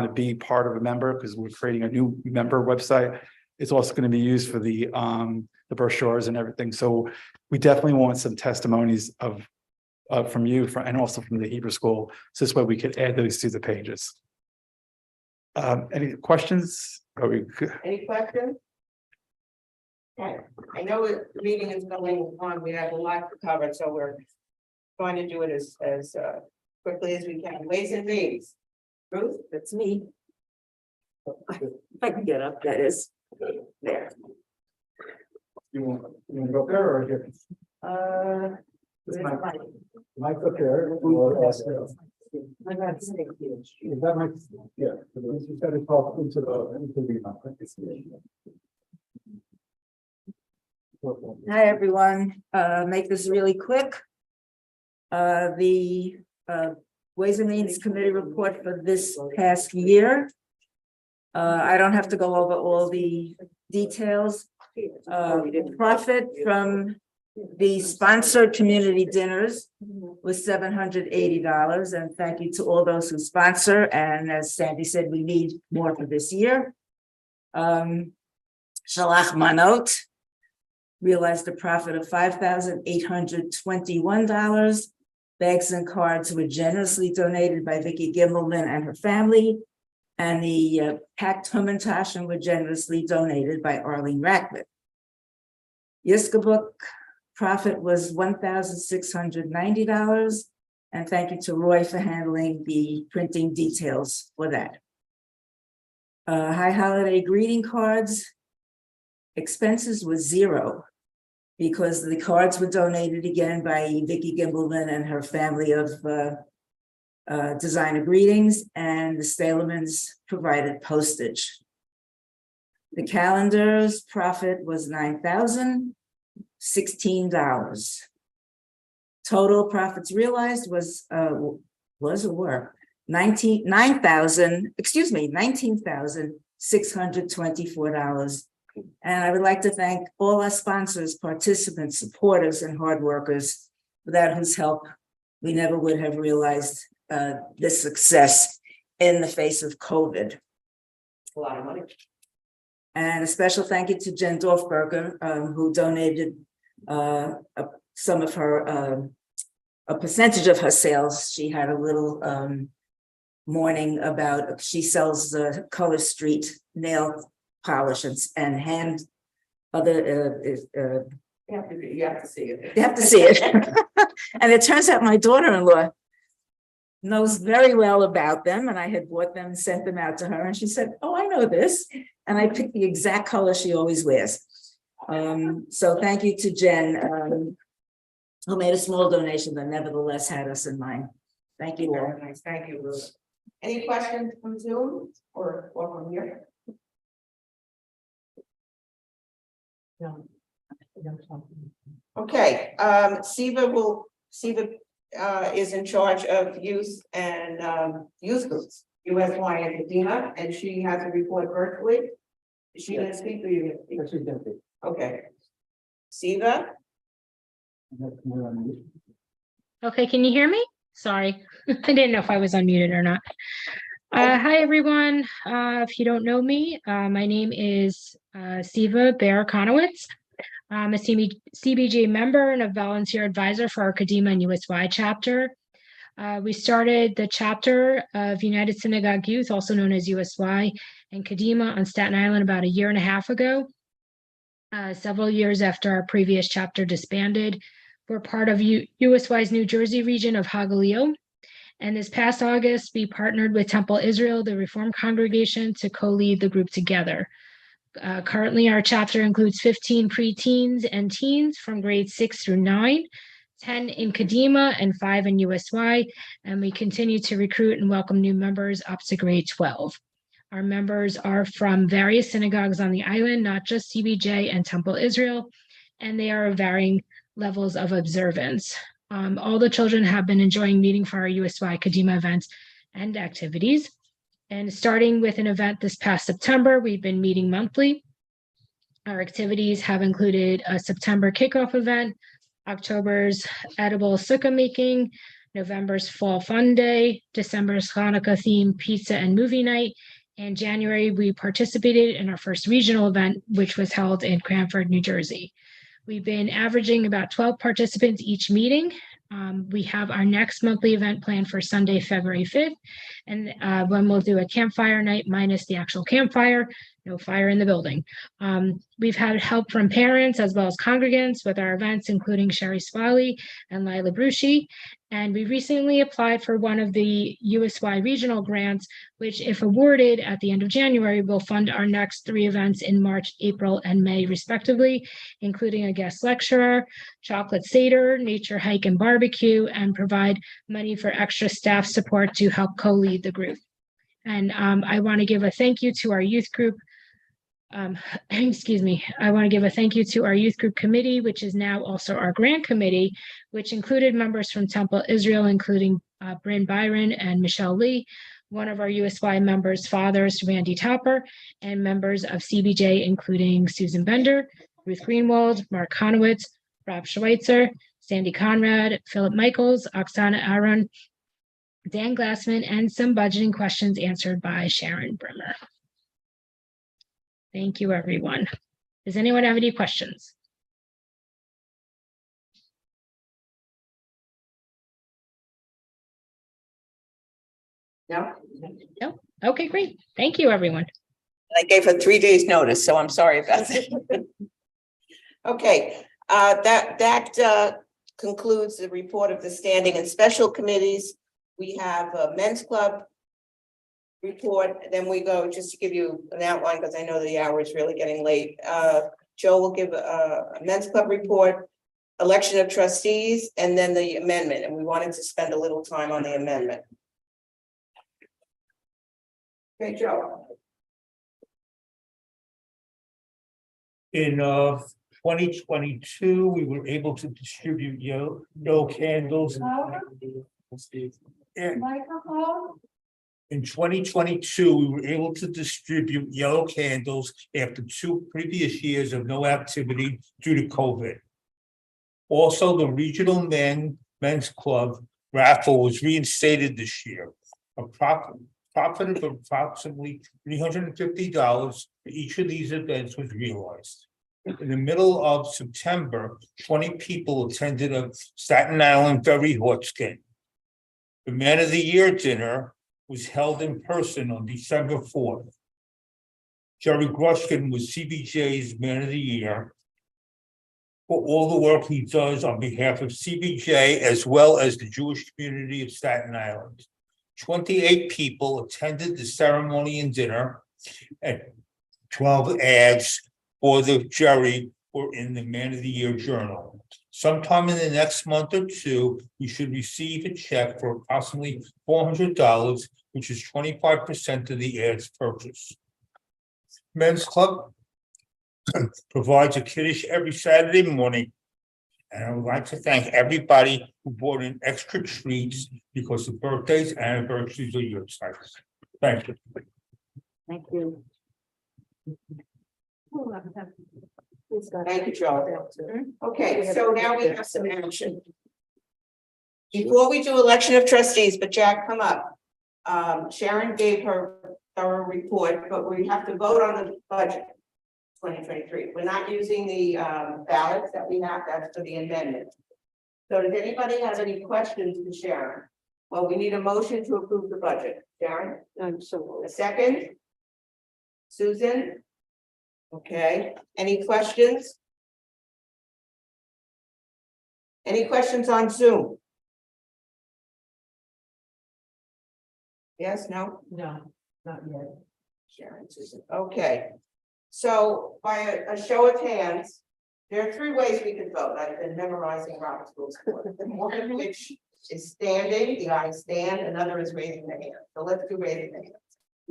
to be part of a member, because we're creating a new member website. It's also going to be used for the brochures and everything. So we definitely want some testimonies from you and also from the Hebrew School. So this way we could add those to the pages. Any questions? Any questions? Okay, I know the meeting is going on. We have a lot to cover, so we're trying to do it as quickly as we can. Ways and means. Ruth? That's me. If I can get up, that is. There. You want to go there or here? Mike up there. I got to stay here. Is that Mike? Yeah. You got to talk into the. Hi, everyone. Make this really quick. The Ways and Means Committee report for this past year. I don't have to go over all the details. Profit from the sponsored community dinners was $780, and thank you to all those who sponsor. And as Sandy said, we need more for this year. Shalach Manot realized a profit of $5,821. Bags and cards were generously donated by Vicki Gimbelman and her family, and the packed Hummintashen were generously donated by Arlene Rackman. Yiskabuk profit was $1,690, and thank you to Roy for handling the printing details for that. High holiday greeting cards, expenses was $0 because the cards were donated again by Vicki Gimbelman and her family of designer greetings, and the Stalemans provided postage. The calendar's profit was $9,016. Total profits realized was $19,624 And I would like to thank all our sponsors, participants, supporters, and hard workers, without whose help we never would have realized this success in the face of COVID. A lot of money. And a special thank you to Jen Dorfberger, who donated some of her, a percentage of her sales. She had a little morning about, she sells the Color Street nail polish and hand other, You have to see it. you have to see it. And it turns out my daughter-in-law knows very well about them, and I had bought them and sent them out to her, and she said, oh, I know this. And I picked the exact color she always wears. So thank you to Jen, who made a small donation, but nevertheless had us in mind. Thank you all. Very nice, thank you, Ruth. Any questions from Zoom or from here? No. Okay, Siva is in charge of youth and youth groups, USY and Kadima, and she has a report virtually. Is she gonna speak or you gonna speak? Okay. Siva? Okay, can you hear me? Sorry, I didn't know if I was unmuted or not. Hi, everyone. If you don't know me, my name is Siva Bear-Conowitz. I'm a CBJ member and a volunteer advisor for our Kadima and USY chapter. We started the chapter of United Synagogue Youth, also known as USY, and Kadima on Staten Island about 1.5 years ago. Several years after our previous chapter disbanded. We're part of USY's New Jersey region of Hagalio. And this past August, we partnered with Temple Israel, the Reform Congregation, to co-lead the group together. Currently, our chapter includes 15 preteens and teens from grades 6 through 9, 10 in Kadima and 5 in USY, and we continue to recruit and welcome new members up to grade 12. Our members are from various synagogues on the island, not just CBJ and Temple Israel, and they are of varying levels of observance. All the children have been enjoying meeting for our USY Kadima events and activities. And starting with an event this past September, we've been meeting monthly. Our activities have included a September kickoff event, October's edible sukkah making, November's fall fun day, December's Hanukkah themed pizza and movie night. In January, we participated in our first regional event, which was held in Cranford, New Jersey. We've been averaging about 12 participants each meeting. We have our next monthly event planned for Sunday, February 5th, and when we'll do a campfire night minus the actual campfire, no fire in the building. We've had help from parents as well as congregants with our events, including Sherry Swally and Lila Brucci. And we recently applied for one of the USY regional grants, which if awarded at the end of January, will fund our next 3 events in March, April, and May respectively, including a guest lecturer, chocolate seder, nature hike and barbecue, and provide money for extra staff support to help co-lead the group. And I want to give a thank you to our youth group. Excuse me. I want to give a thank you to our youth group committee, which is now also our grant committee, which included members from Temple Israel, including Bryn Byron and Michelle Lee, one of our USY members' fathers, Randy Topper, and members of CBJ, including Susan Bender, Ruth Greenwald, Mark Conowitz, Rob Schweitzer, Sandy Conrad, Philip Michaels, Oksana Aaron, Dan Glassman, and some budgeting questions answered by Sharon Brimmer. Thank you, everyone. Does anyone have any questions? No? No? Okay, great. Thank you, everyone. I gave her 3 days notice, so I'm sorry about that. Okay, that concludes the report of the standing and special committees. We have a men's club report, then we go, just to give you an outline, because I know the hour is really getting late. Joe will give a men's club report, election of trustees, and then the amendment, and we wanted to spend a little time on the amendment. Okay, Joe. In 2022, we were able to distribute no candles. In 2022, we were able to distribute yellow candles after 2 previous years of no activity due to COVID. Also, the regional men's club raffle was reinstated this year. A profit of approximately $350 for each of these events was realized. In the middle of September, 20 people attended a Staten Island Ferry Horse game. The Man of the Year dinner was held in person on December 4th. Jerry Grushkin was CBJ's Man of the Year for all the work he does on behalf of CBJ as well as the Jewish community of Staten Island. 28 people attended the ceremony and dinner, and 12 ads for the Jerry were in the Man of the Year journal. Sometime in the next month or two, we should receive a check for approximately $400, which is 25% of the ads purchase. Men's Club provides a kiddish every Saturday morning. And I would like to thank everybody who brought in extra treats because the birthdays and anniversaries are your size. Thank you. Thank you. Thank you, Joe. Okay, so now we have some action. Before we do election of trustees, but Jack, come up. Sharon gave her thorough report, but we have to vote on the budget. 2023. We're not using the ballots that we have, that's for the amendment. So does anybody have any questions for Sharon? Well, we need a motion to approve the budget. Sharon? I'm so. A second? Susan? Okay, any questions? Any questions on Zoom? Yes, no? No, not yet. Sharon, Susan, okay. So by a show of hands, there are 3 ways we could vote. I've been memorizing Robert's rules. One of which is standing, the ayes stand, another is raising the hand. So let's do raising the hand.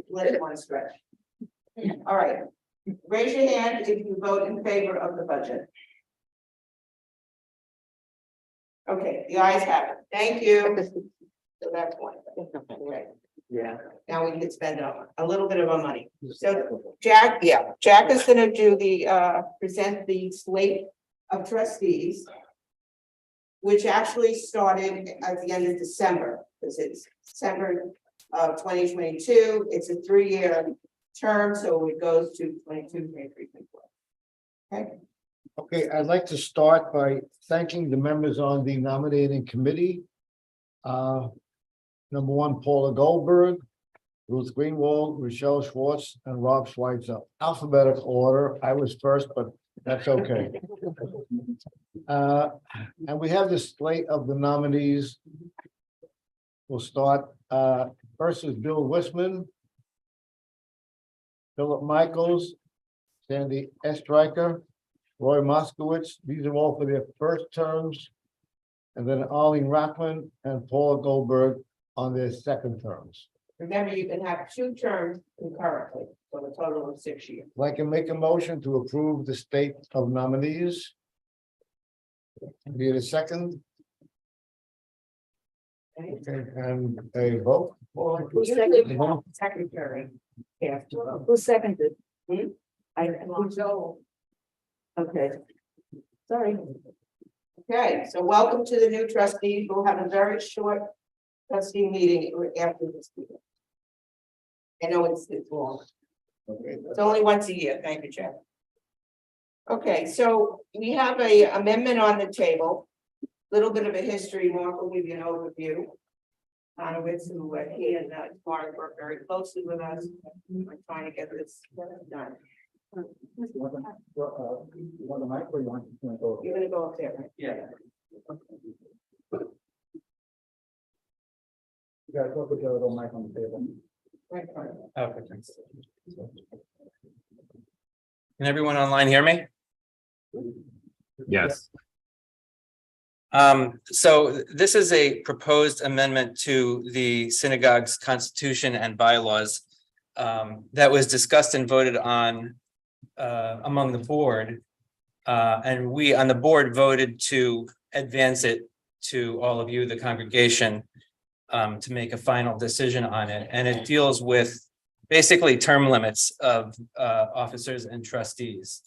Let one stretch. All right, raise your hand if you vote in favor of the budget. Okay, the ayes have it. Thank you. So that's one. Right. Yeah. Now we can spend a little bit of our money. So Jack is gonna do the present the slate of trustees, which actually started at the end of December, because it's December of 2022. It's a 3-year term, so it goes to 22, 23, 24. Okay. Okay, I'd like to start by thanking the members on the nominating committee. Number 1, Paula Goldberg, Ruth Greenwald, Rochelle Schwartz, and Rob Schweitzer. Alphabetical order. I was first, but that's okay. And we have this slate of the nominees. We'll start. First is Bill Wisman, Philip Michaels, Sandy Estreicher, Roy Moskowitz. These are all for their first terms. And then Arlene Rackman and Paula Goldberg on their second terms. Remember, you can have 2 terms concurrently, for a total of 6 years. I'd like to make a motion to approve the slate of nominees. Be it a second. Okay, and a vote. Who seconded? Secretary. Who seconded? I. Okay. Sorry. Okay, so welcome to the new trustees. We'll have a very short trustee meeting after this meeting. I know it's long. It's only once a year. Thank you, Jeff. Okay, so we have a amendment on the table. Little bit of a history. Mark will give you an overview. Conowitz, who he and Mark work very closely with us. We're trying to get this done. You want the mic or you want to go? You're gonna go up there, right? Yeah. You gotta go put your little mic on the table. Right, right. Okay, thanks. Can everyone online hear me? Yes. So this is a proposed amendment to the synagogue's constitution and bylaws that was discussed and voted on among the board. And we on the board voted to advance it to all of you, the congregation. to make a final decision on it, and it deals with basically term limits of officers and trustees.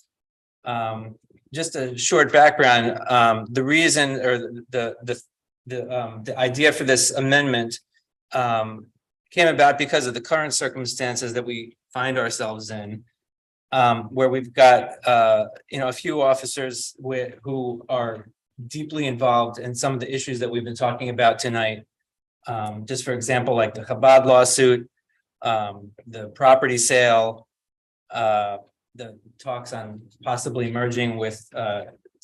Just a short background, the reason or the idea for this amendment came about because of the current circumstances that we find ourselves in, where we've got a few officers who are deeply involved in some of the issues that we've been talking about tonight. Just for example, like the Chabad lawsuit, the property sale, the talks on possibly merging with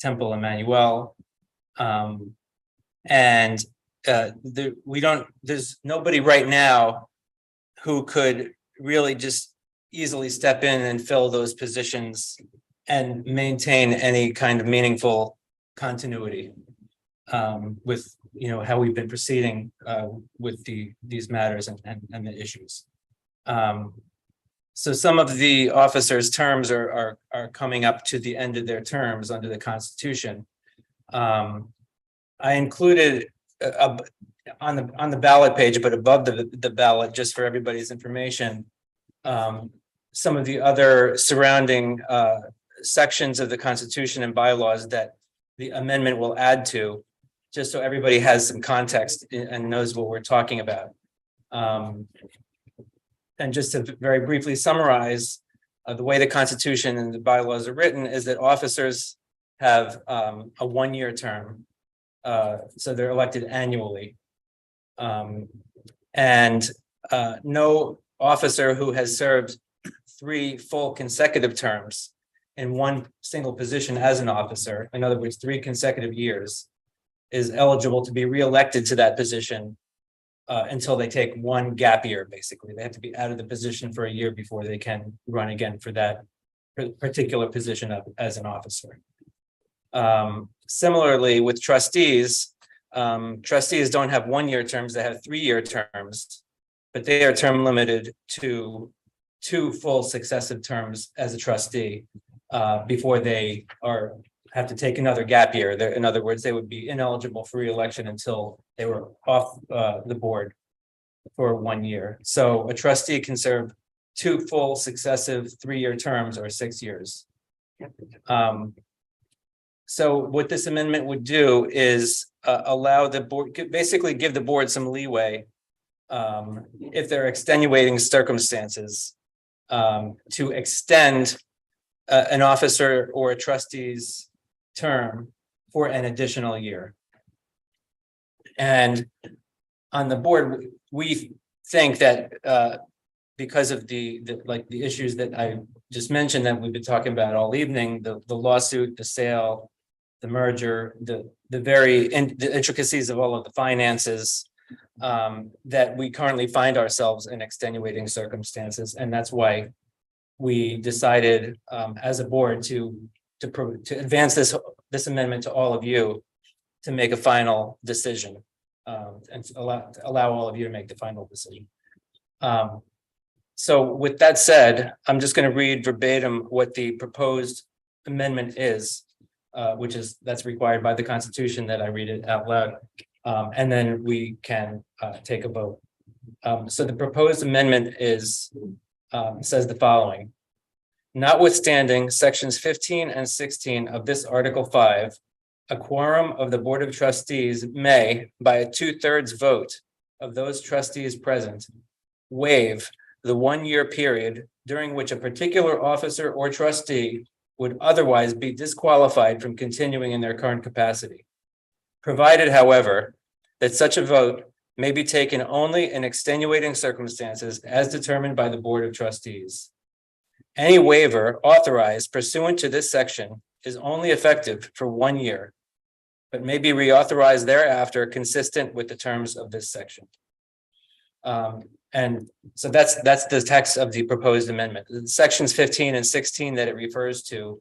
Temple Emmanuel. There's nobody right now who could really just easily step in and fill those positions and maintain any kind of meaningful continuity with how we've been proceeding with these matters and the issues. So some of the officers' terms are coming up to the end of their terms under the Constitution. I included on the ballot page, but above the ballot, just for everybody's information, some of the other surrounding sections of the Constitution and bylaws that the amendment will add to, just so everybody has some context and knows what we're talking about. And just to very briefly summarize, the way the Constitution and the bylaws are written is that officers have a 1-year term. So they're elected annually. No officer who has served 3 full consecutive terms in one single position as an officer, in other words, 3 consecutive years, is eligible to be reelected to that position until they take 1 gap year, basically. They have to be out of the position for a year before they can run again for that particular position as an officer. Similarly, with trustees, trustees don't have 1-year terms, they have 3-year terms, but they are term limited to 2 full successive terms as a trustee before they have to take another gap year. In other words, they would be ineligible for re-election until they were off the board for 1 year. So a trustee can serve 2 full successive 3-year terms or 6 years. So what this amendment would do is allow the board, basically give the board some leeway if there are extenuating circumstances to extend an officer or a trustee's term for an additional year. And on the board, we think that because of the issues that I just mentioned that we've been talking about all evening, the lawsuit, the sale, the merger, the intricacies of all of the finances, that we currently find ourselves in extenuating circumstances. And that's why we decided as a board to advance this amendment to all of you to make a final decision and allow all of you to make the final decision. So with that said, I'm just going to read verbatim what the proposed amendment is, that's required by the Constitution that I read it out loud, and then we can take a vote. So the proposed amendment says the following: notwithstanding sections 15 and 16 of this Article 5, a quorum of the Board of Trustees may, by a 2/3 vote of those trustees present, waive the 1-year period during which a particular officer or trustee would otherwise be disqualified from continuing in their current capacity. Provided, however, that such a vote may be taken only in extenuating circumstances as determined by the Board of Trustees. Any waiver authorized pursuant to this section is only effective for 1 year, but may be reauthorized thereafter consistent with the terms of this section. And so that's the text of the proposed amendment. The sections 15 and 16 that it refers to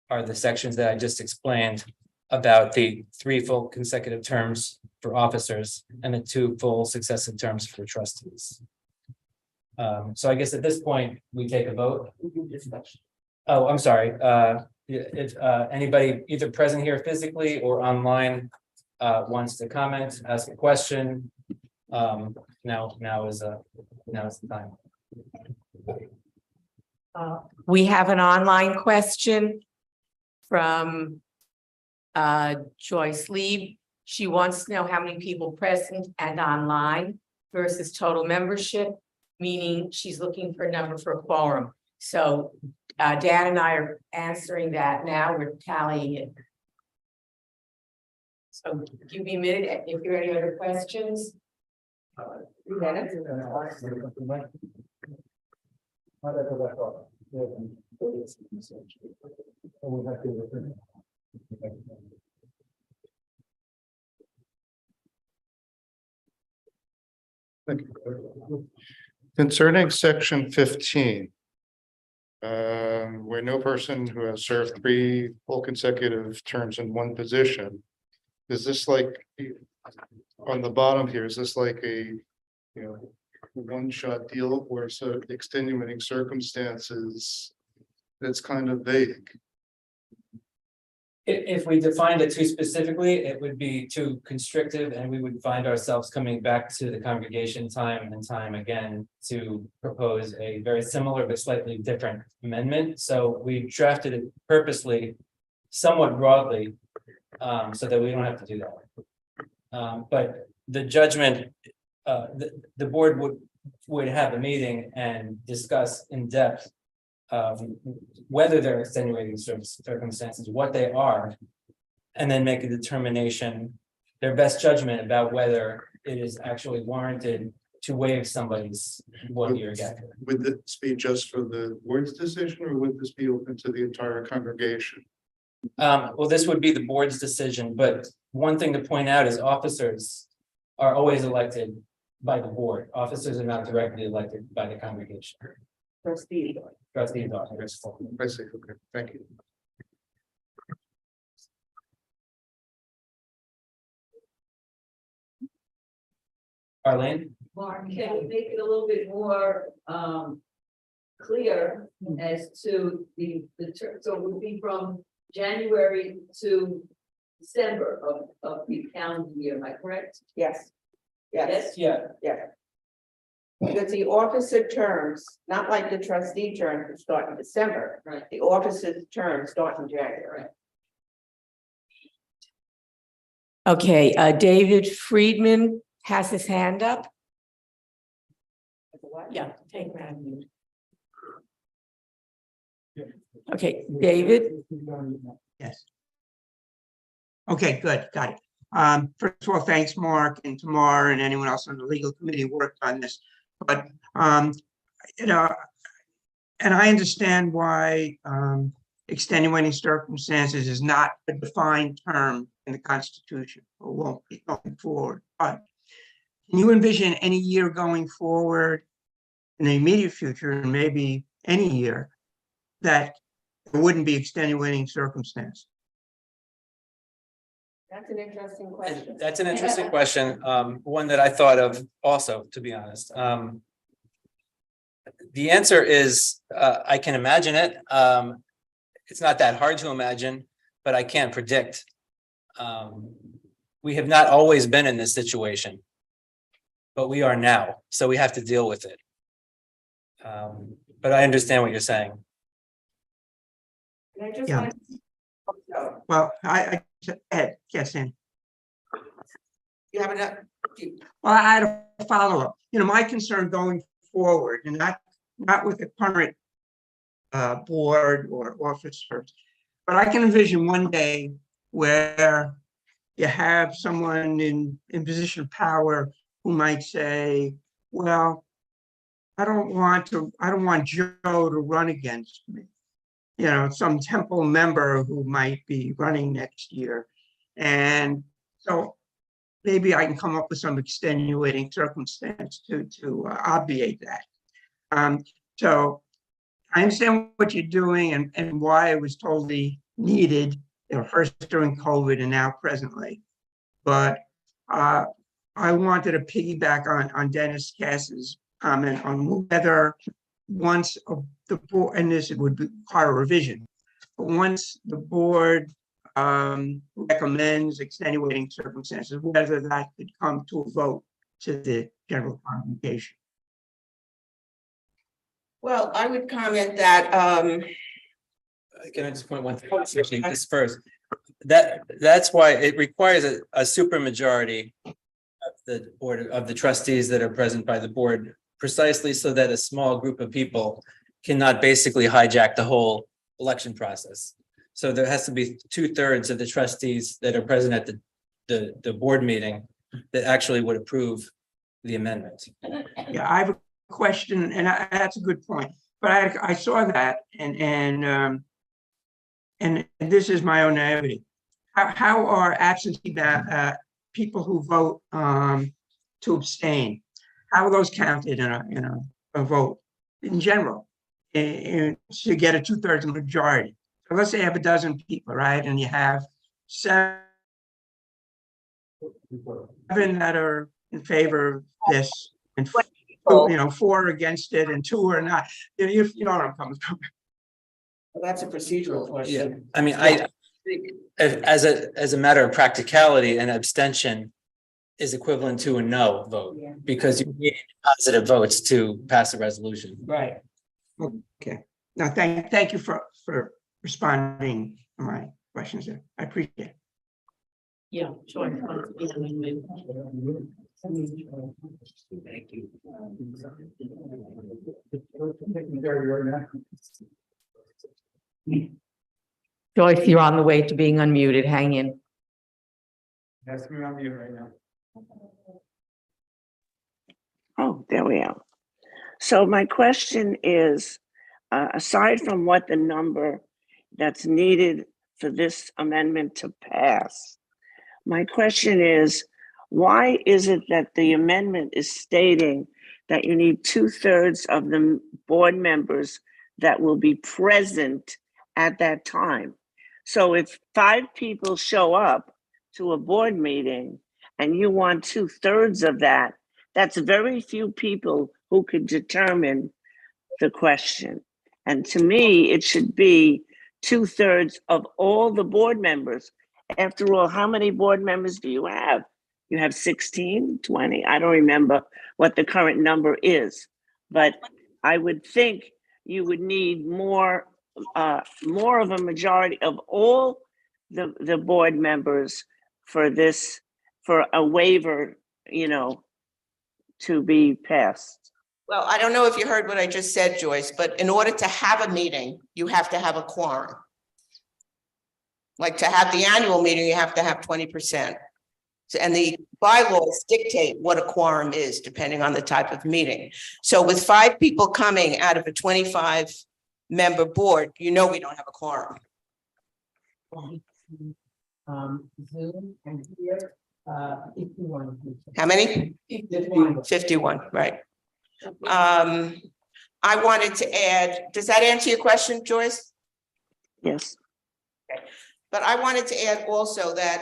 are the sections that I just explained about the 3 full consecutive terms for officers and the 2 full successive terms for trustees. So I guess at this point, we take a vote. Oh, I'm sorry. If anybody either present here physically or online wants to comment, ask a question, Now is the time. We have an online question from Joyce Lee. She wants to know how many people present and online versus total membership, meaning she's looking for a number for a quorum. So Dan and I are answering that now. We're tallying it. So give me a minute if there are any other questions. 3 minutes. Concerning section 15. Where no person who has served 3 full consecutive terms in one position. Is this like, on the bottom here, is this like a, one-shot deal where so extenuating circumstances? That's kind of vague. If we defined it too specifically, it would be too constrictive, and we would find ourselves coming back to the congregation time and time again to propose a very similar but slightly different amendment. So we drafted it purposely, somewhat broadly, so that we don't have to do that. But the judgment, the board would have a meeting and discuss in depth whether there are extenuating circumstances, what they are, and then make a determination, their best judgment about whether it is actually warranted to waive somebody's 1-year gap. Would this be just for the board's decision, or would this be open to the entire congregation? Well, this would be the board's decision, but one thing to point out is officers are always elected by the board. Officers are not directly elected by the congregation. Trustees. Trustees are. I see, okay, thank you. Arlene? Mark, can you make it a little bit more clear as to the term? So it would be from January to December of the calendar year, am I correct? Yes. Yes. Yeah. Yeah. Because the officer terms, not like the trustee terms which start in December. Right. The officer's terms start in January. Okay, David Friedman has his hand up. Yeah, take that. Okay, David. Yes. Okay, good, got it. First of all, thanks, Mark and Tamar and anyone else on the legal committee who worked on this. But, and I understand why extenuating circumstances is not a defined term in the Constitution, or won't be going forward. But can you envision any year going forward in the immediate future, and maybe any year, that there wouldn't be extenuating circumstance? That's an interesting question. That's an interesting question, one that I thought of also, to be honest. The answer is, I can imagine it. It's not that hard to imagine, but I can't predict. We have not always been in this situation, but we are now, so we have to deal with it. But I understand what you're saying. And I just Yeah. want to- Well, Ed, yes, Sam. You have enough? Well, I had a follow-up. My concern going forward, and not with the current board or officers, but I can envision one day where you have someone in position of power who might say, well, I don't want Joe to run against me. Some temple member who might be running next year. And so maybe I can come up with some extenuating circumstance to obviate that. So I understand what you're doing and why it was totally needed, first during COVID and now presently. But I wanted to piggyback on Dennis Cass's comment on whether once the board, and this would require a revision, but once the board recommends extenuating circumstances, whether that could come to a vote to the general congregation. Well, I would comment that, Can I just point one thing, actually, just first? That's why it requires a supermajority of the board of the trustees that are present by the board, precisely so that a small group of people cannot basically hijack the whole election process. So there has to be 2/3 of the trustees that are present at the board meeting that actually would approve the amendment. Yeah, I have a question, and that's a good point, but I saw that, and this is my own naivety. How are absentee people who vote to abstain, how are those counted in a vote in general? To get a 2/3 majority. So let's say you have a dozen people, right? And you have 7 that are in favor of this, and 4 against it, and 2 are not. You know what I'm coming from. well, that's a procedural Yeah, question. I mean, as a matter of practicality, an abstention is equivalent to a no vote, because you need positive votes to pass a resolution. Right. Okay. Now, thank you for responding to my questions there. I appreciate it. Yeah, sure. Thank you. Joyce, you're on the way to being unmuted. Hang in. That's me on mute right now. Oh, there we are. So my question is, aside from what the number that's needed for this amendment to pass, my question is, why is it that the amendment is stating that you need 2/3 of the board members that will be present at that time? So if 5 people show up to a board meeting and you want 2/3 of that, that's very few people who could determine the question. And to me, it should be 2/3 of all the board members. After all, how many board members do you have? You have 16, 20? I don't remember what the current number is, but I would think you would need more of a majority of all the board members for this, for a waiver, to be passed. Well, I don't know if you heard what I just said, Joyce, but in order to have a meeting, you have to have a quorum. Like to have the annual meeting, you have to have 20%. And the bylaws dictate what a quorum is, depending on the type of meeting. So with 5 people coming out of a 25-member board, we don't have a quorum. Zoom and here, 51. How many? 51, right. I wanted to add, does that answer your question, Joyce? Yes. Okay. But I wanted to add also that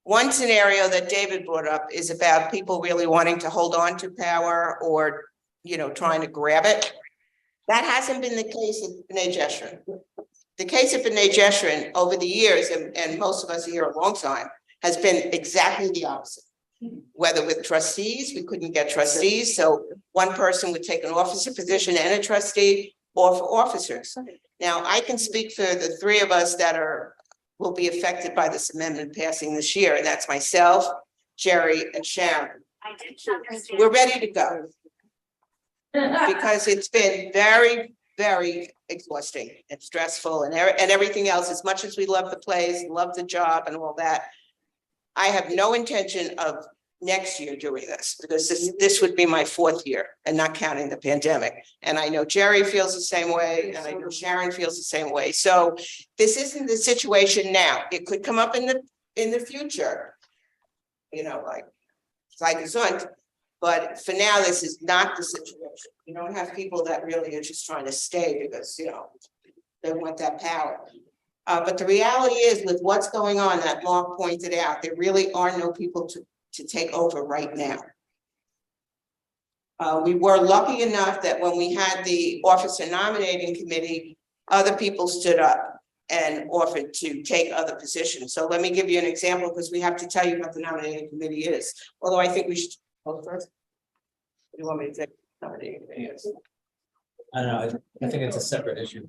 one scenario that David brought up is about people really wanting to hold on to power or, trying to grab it. That hasn't been the case at B'nai Jeshurun. The case of B'nai Jeshurun over the years, and most of us are here a long time, has been exactly the opposite. Whether with trustees, we couldn't get trustees, so one person would take an officer position and a trustee, or for officers. Now, I can speak for the 3 of us that will be affected by this amendment passing this year, and that's myself, Jerry, and Sharon. We're ready to go. Because it's been very, very exhausting and stressful and everything else. As much as we love the place, love the job and all that, I have no intention of next year doing this, because this would be my 4th year, and not counting the pandemic. And I know Jerry feels the same way, and I know Sharon feels the same way. So this isn't the situation now. It could come up in the future, like gesund. But for now, this is not the situation. You don't have people that really are just trying to stay because, they want that power. But the reality is, with what's going on, that Mark pointed out, there really are no people to take over right now. We were lucky enough that when we had the officer nominating committee, other people stood up. and offered to take other positions. So let me give you an example, because we have to tell you what the nominating committee is, although I think we should go first. What do you want me to say? Nominating committee is? I don't know, I think it's a separate issue.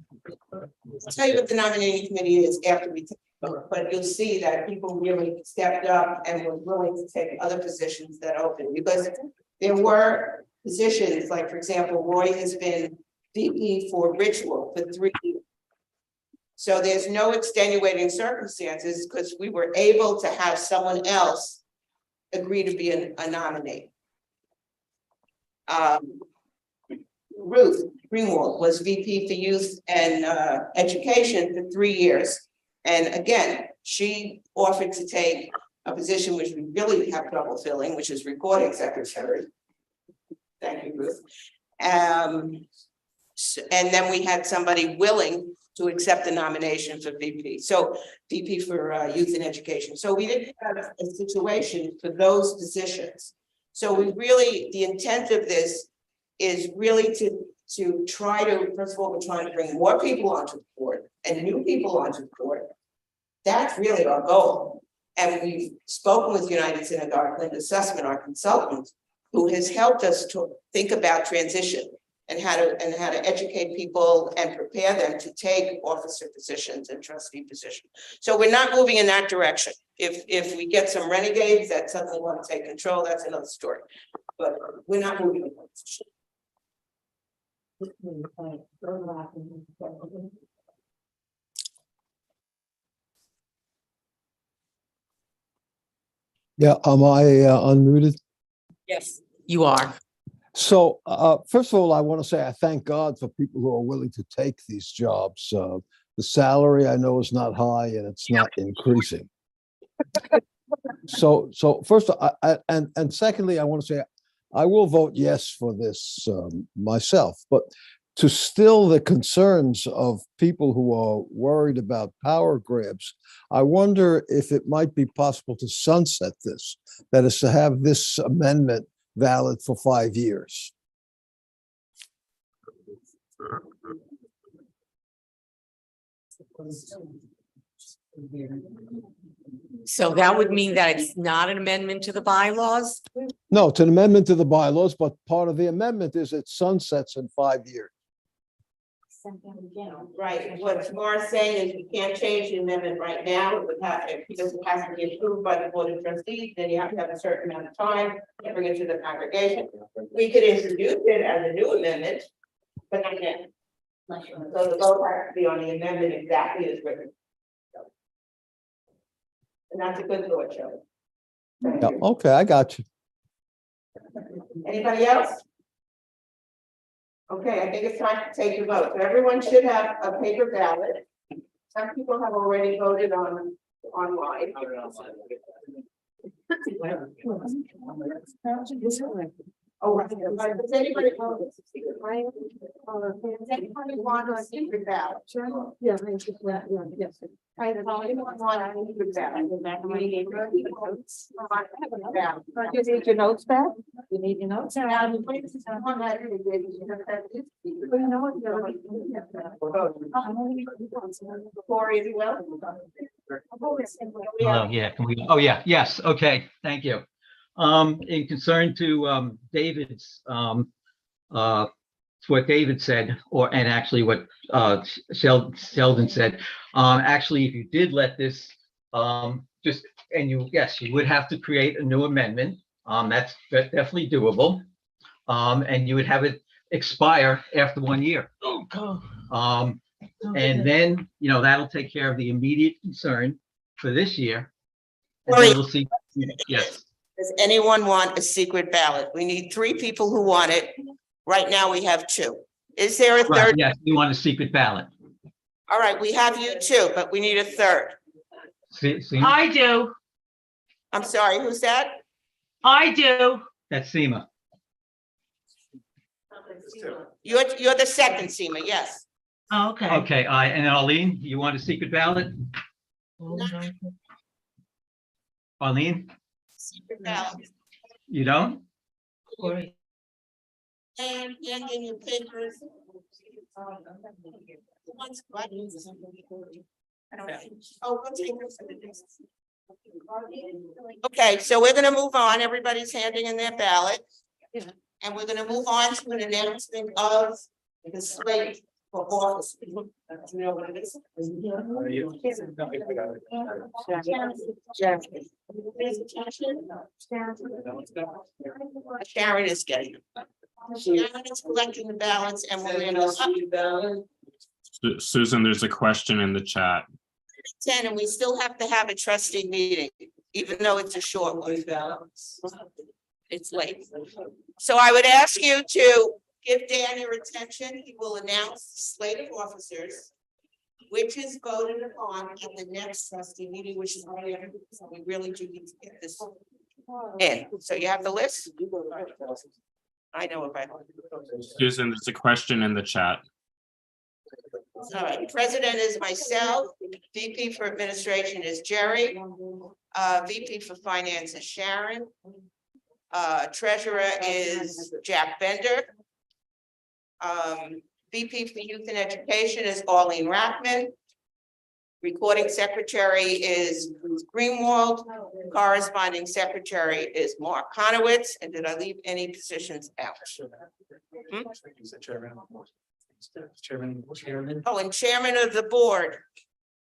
I'll tell you what the nominating committee is after we take a vote, but you'll see that people really stepped up and were willing to take other positions that open, because there were positions, like, for example, Roy has been VP for Ritual for 3 years. So there's no extenuating circumstances, because we were able to have someone else agree to be a nominee. Ruth Greenwald was VP for Youth and Education for 3 years. And again, she offered to take a position which we really have trouble filling, which is recording secretary. Thank you, Ruth. And then we had somebody willing to accept the nomination for VP. So VP for Youth and Education. So we didn't have a situation for those positions. So we really, the intent of this is really to try to, first of all, we're trying to bring more people onto the board and new people onto the board. That's really our goal. And we've spoken with United Synagogue Linda Sussman, our consultant, who has helped us to think about transition and how to educate people and prepare them to take officer positions and trustee positions. So we're not moving in that direction. If we get some renegades that suddenly want to take control, that's another story. But we're not moving in that direction. Yeah, am I unmuted? Yes, you are. So, first of all, I want to say I thank God for people who are willing to take these jobs. The salary I know is not high and it's not increasing. So first, and secondly, I want to say I will vote yes for this myself, but to still the concerns of people who are worried about power grabs, I wonder if it might be possible to sunset this, that is to have this amendment valid for 5 years. So that would mean that it's not an amendment to the bylaws? No, it's an amendment to the bylaws, but part of the amendment is it sunsets in 5 years. Right, what Laura's saying is you can't change the amendment right now, it would have, because it has to be approved by the board of trustees, then you have to have a certain amount of time to bring it to the congregation. We could introduce it as a new amendment, but not yet. So the vote has to be on the amendment exactly as written. And that's a good thought, Joe. Yeah, okay, I got you. Anybody else? Okay, I think it's time to take your vote. So everyone should have a paper ballot. Some people have already voted online. Oh, right. Does anybody want a secret ballot? Yeah. Anyone want a secret ballot? You need your notes back? You need your notes? Corey as well? Hello, yeah, can we, oh, yeah, yes, okay, thank you. In concern to David's, what David said, and actually what Sheldon said, actually, if you did let this, yes, you would have to create a new amendment. That's definitely doable. And you would have it expire after 1 year. And then, that'll take care of the immediate concern for this year. And then we'll see, yes. Does anyone want a secret ballot? We need 3 people who want it. Right now, we have 2. Is there a Right, third? yes, you want a secret ballot. All right, we have you 2, but we need a third. See, I do. I'm sorry, who's that? I do. that's SEMA. You're the second, Seema, yes. Oh, okay. Okay, and Arlene, you want a secret ballot? Arlene, Secret ballot. you don't? And in your papers. Oh, we'll take this. Okay, so we're gonna move on. Everybody's handing in their ballot. And we're gonna move on to an announcement of the slate for office. Do you know what it is? Sharon is getting it. Sharon is collecting the ballots and we're gonna. Susan, there's a question in the chat. 10, and we still have to have a trustee meeting, even though it's a short one. It's late. So I would ask you to give Dan your attention. He will announce the slate of officers, which is voted upon at the next trustee meeting, which is where we really do need to get this in. So you have the list? I know about it. Susan, there's a question in the chat. All right, president is myself, VP for administration is Jerry, VP for finance is Sharon. Treasurer is Jack Bender. VP for youth and education is Arlene Rackman. Recording secretary is Bruce Greenwald. Corresponding secretary is Mark Conowitz. And did I leave any positions out? Oh, and chairman of the board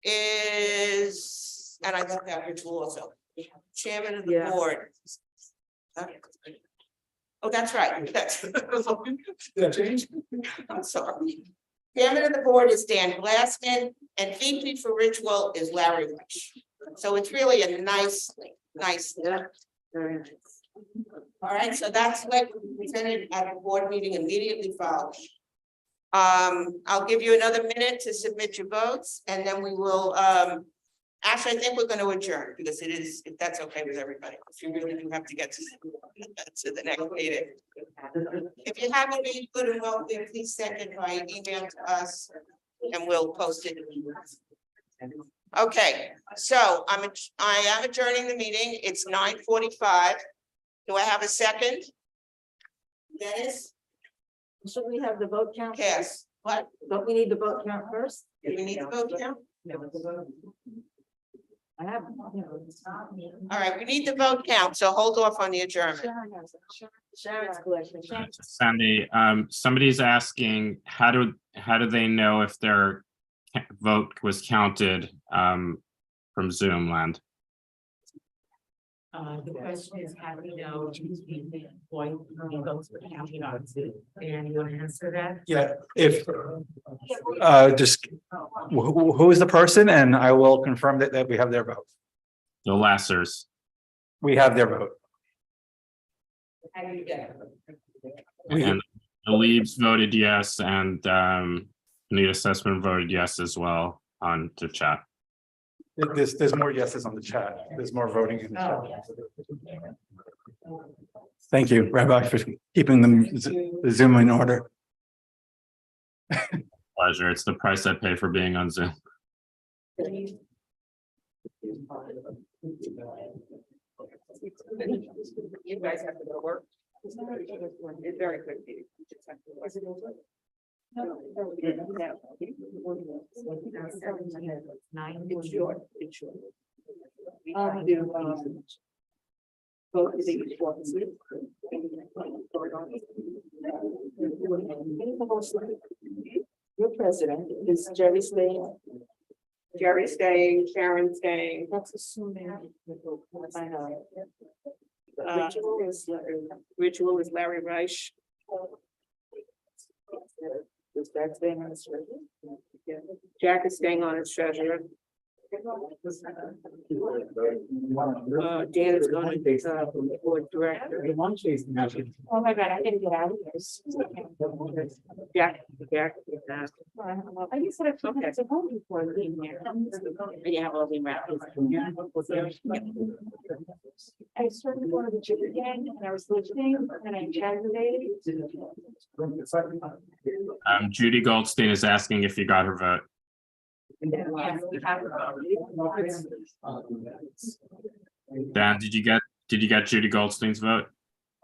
is, and I think that was also chairman of the board. Oh, that's right. That's. I'm sorry. Chairman of the board is Dan Glassman and VP for Ritual is Larry Rich. So it's really a nice. Very nice. All right, so that's what we presented at the board meeting immediately following. I'll give you another minute to submit your votes and then we will, actually, I think we're going to adjourn because it is, if that's okay with everybody, if you really do have to get to the next meeting. If you have any good and well, please send it by email to us and we'll post it. Okay, so I am adjourning the meeting. It's 9:45. Do I have a second? Dennis? Should we have the vote count? Yes. What? Don't we need the vote count first? Do we need the vote count? I have. All right, we need the vote count, so hold off on the adjournment. Sharon's question. Sandy, somebody's asking, how do they know if their vote was counted from Zoom land? The question is, how do we know when votes were counted on Zoom? And you want to answer that? Yeah, if just who is the person, and I will confirm that we have their vote. The Lassers. We have their vote. How do you get And the Leaves voted yes, and Anita Sussman voted yes as well on the chat. There's more yeses on the chat. There's more voting in the chat. Thank you, Rabbi, for keeping the Zoom in order. Pleasure. It's the price I pay for being on Zoom. You guys have to go to work. It's very quick. It's short. It's short. Both of these offices. Your president is Jerry staying. Jerry staying, Sharon staying. That's assuming. I know. Ritual is Larry Reich. Is that staying on his treasurer? Jack is staying on his treasurer. Dan is going to be board director. Oh my God, I didn't get out of this. Jack. I just said it's a home before being here. Yeah, all the rapids. I started going to the gym again and I was listening and I ejaculated. Judy Goldstein is asking if you got her vote. Dan, did you get Judy Goldstein's vote?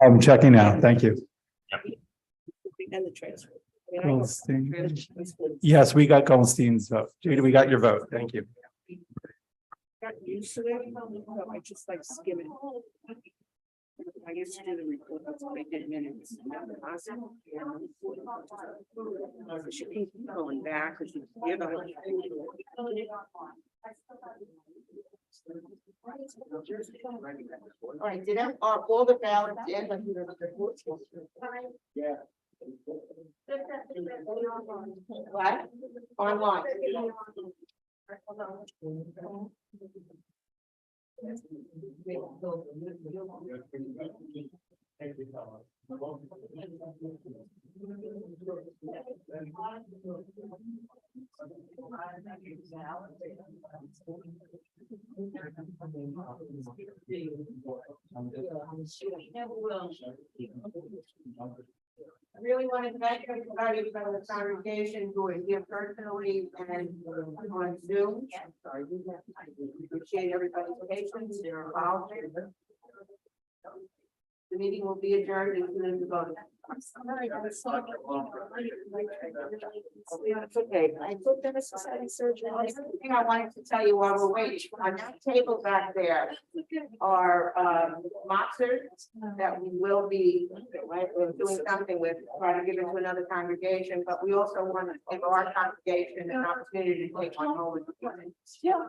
I'm checking now. Thank you. Yep. And the transfer. Goldstein. Yes, we got Goldstein's vote. Judy, we got your vote. Thank you. got used to it, so I just like skimming. I used to do the report, that's what I did minutes. So she keeps going back, because you're the. All right, did all the ballots in? Yeah. What? Online. I really want to thank everybody from the congregation who is here personally and on Zoom. Sorry, appreciate everybody's patience, their involvement. The meeting will be adjourned as soon as the vote. I'm sorry, it's okay. I thought that was society surgery. The thing I wanted to tell you while we're waiting, on that table back there are mobsters that we will be doing something with, trying to give it to another congregation, but we also want to give our congregation an opportunity to take one home with them.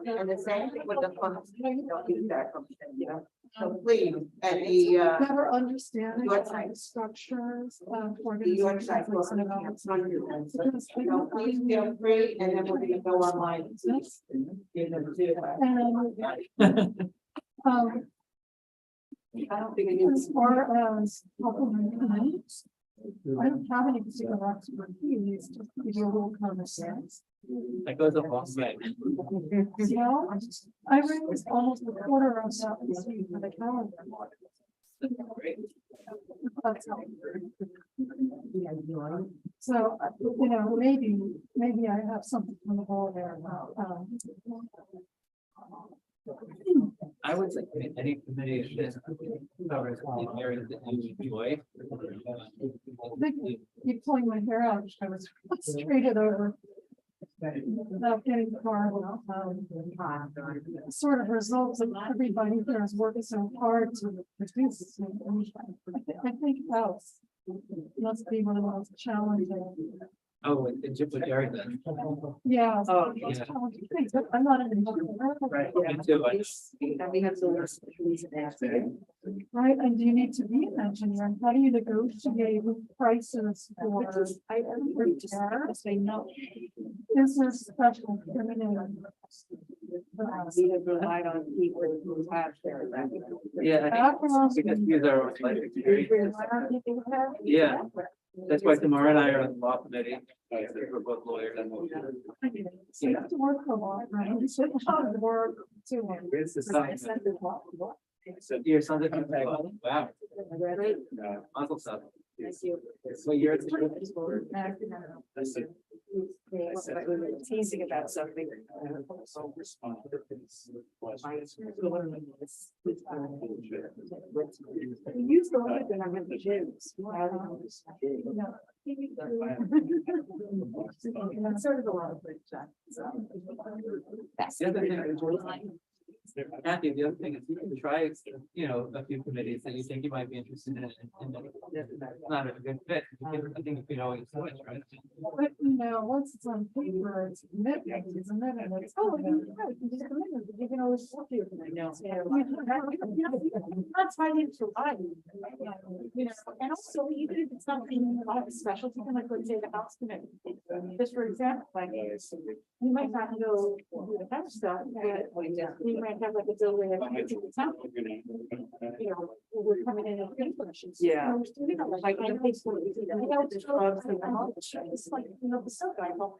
And the same thing with the funds. Don't use that function, you know. So please, and the Better understanding your of site. the structures, Your site. So please feel free, and then we're gonna go online. I don't think it is. As far as complementary, I don't have any particular expertise, just to give you a little common sense. That goes a long way. So I raised almost a quarter of that this week for the calendar. That's how- So, you know, maybe I have something from the ball there about, I would say any committee that covers the areas that you enjoy. you're pulling my hair out, I was frustrated over. Without getting far, sort of results of everybody here is working so hard to produce this information. I think else must be one of the most challenging. Oh, it's just what Jerry does. Yeah. Oh, yeah. Challenging things, but I'm not in. Right, me too. Right, and do you need to be an engineer? And how do you negotiate prices for? Repairs? They know. Is there special criminal? We have relied on people who have their. Yeah. Because these are life experiences. Yeah. That's why Tamara and I are on the law committee. We're both lawyers and. So you have to work for a lot, right? You should have to work too. Where's the sign? So your son's a wow. Awesome stuff. Thank you. What year? Teasing about something. We used to live in our gyms. That's sort of a lot of good stuff. The other thing, Kathy, the other thing is you can try, you know, a few committees that you think you might be interested in. And not a good fit. I think you can always switch, right? But you know, once it's on paper, it's a commitment, it's a commitment. It's, oh, you can just commitment, but you can always swap it. I know. That's financial life. You know, and also even if it's something like special, something like, let's say, the house commitment. Just for example, like, you might not go do the house stuff, but you might have like a building of you know, we're coming in and questions. Yeah. You know, like, I think so, you know, it's drugs and all this shit. It's like, you know, the stuff I help.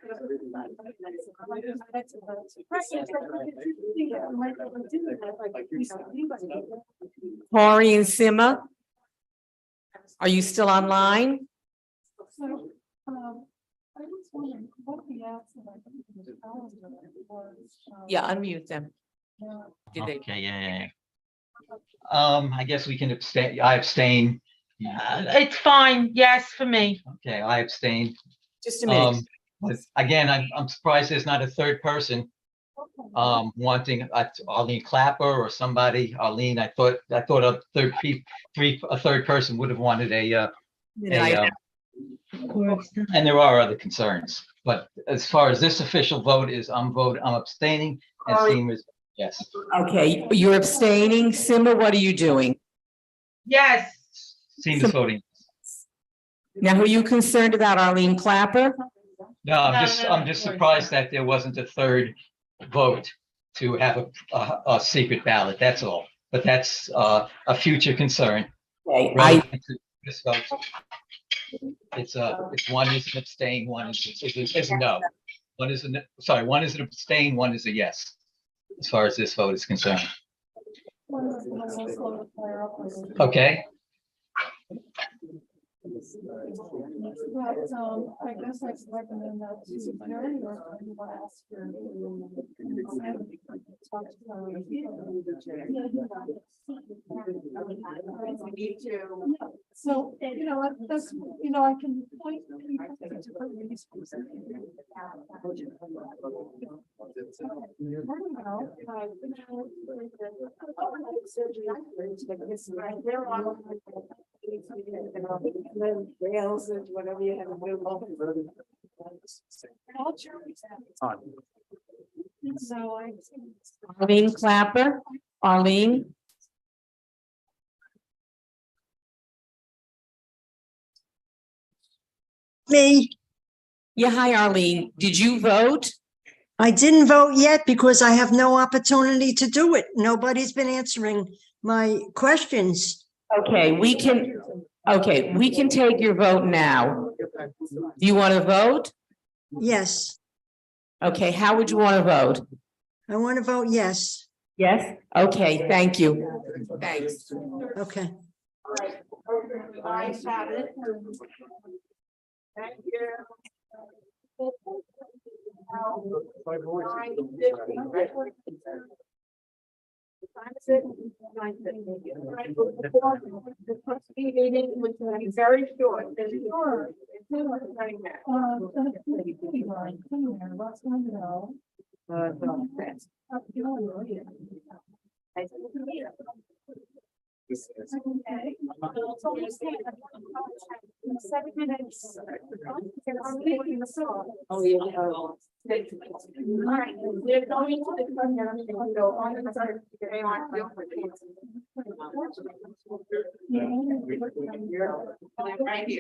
Corey and Sima, are you still online? So, I was wondering what the answer was. Yeah, unmute them. Yeah. Okay, yeah. I guess we can abstain. I abstain. It's fine, yes, for me. Okay, I abstain. Just a minute. But again, I'm surprised there's not a third person. wanting Arlene Clapper or somebody, Arlene, I thought a third person would have wanted and there are other concerns, but as far as this official vote is, I'm abstaining, and Seema is yes. Okay, you're abstaining. Simba, what are you doing? Yes. Seema's voting. Now, who are you concerned about, Arlene Clapper? No, I'm just surprised that there wasn't a third vote to have a secret ballot, that's all. But that's a future concern. Okay, Relative to this vote. It's one is an abstain, one is a no. One is an abstain, one is a yes, as far as this vote is concerned. Okay. I guess I recommend that to Mary or anyone else here. So, that's, I can point people to different reasons. Rails and whatever you have to do. So Arlene Clapper, Arlene. Me. Yeah, hi, Arlene. Did you vote? I didn't vote yet because I have no opportunity to do it. Nobody's been answering my questions. Okay, we can take your vote now. Do you want to vote? Yes. Okay, how would you want to vote? I want to vote yes. Yes? Okay, thank you. Thanks. Okay. I have it. Thank you. The trustee meeting was going to be very short. Oh, yeah. All right, we're going to the go on the side. Right here.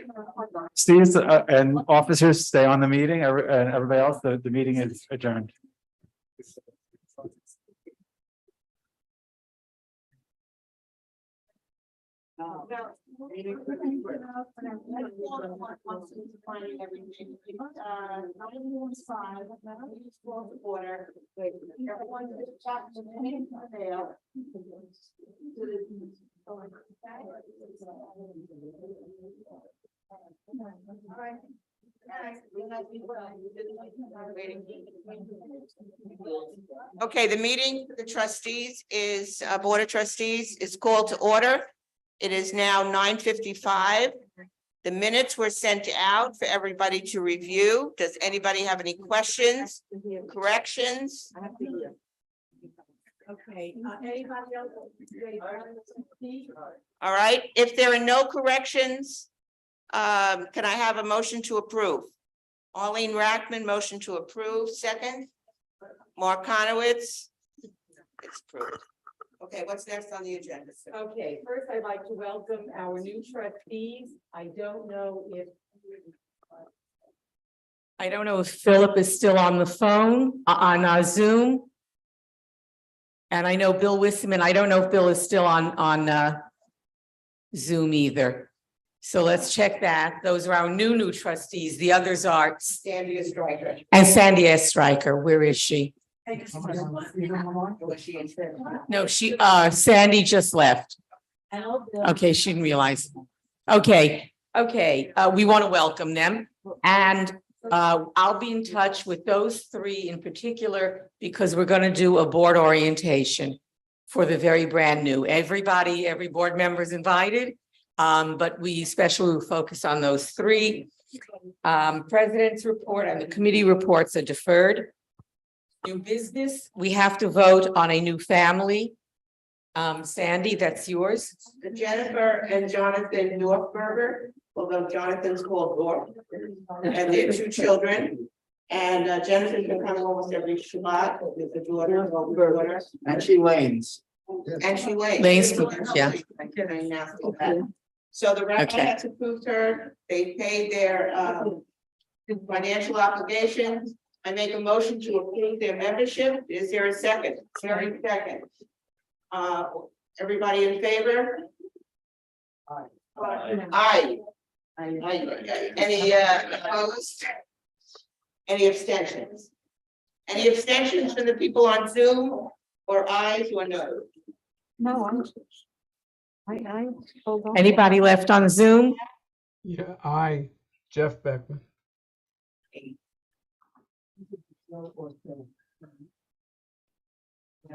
Steve and officers stay on the meeting, and everybody else, the meeting is adjourned. Okay, the meeting, the trustees is, Board of Trustees is called to order. It is now 9:55. The minutes were sent out for everybody to review. Does anybody have any questions, corrections? Okay, anybody else? All right, if there are no corrections, can I have a motion to approve? Arlene Rackman, motion to approve, second. Mark Conowitz. It's approved. Okay, what's next on the agenda? Okay, first I'd like to welcome our new trustees. I don't know if Philip is still on the phone, on Zoom. And I know Bill Wisman, I don't know if Bill is still on Zoom either. So let's check that. Those are our new trustees. The others are Sandy Stryker. And Sandy S. Stryker. Where is she? No, Sandy just left. Okay, she didn't realize. Okay, we want to welcome them. And I'll be in touch with those three in particular because we're going to do a board orientation for the very brand new. Every board member is invited, but we especially focus on those three. President's report and the committee reports are deferred. New business, we have to vote on a new family. Sandy, that's yours. Jennifer and Jonathan Northberger, although Jonathan's called North, and their two children. And Jennifer's been coming almost every Shabbat with the daughter, And she lanes. and she lays. Lanes, yeah. So the rabbi Okay. has approved her, they paid their financial obligations. I make a motion to approve their membership. Is there a second? Very second. Everybody in favor? Aye. Any opposed? Any abstentions? Any abstentions from the people on Zoom or ayes or no? No, hold on. Anybody left on Zoom? Yeah, I, Jeff Beckman.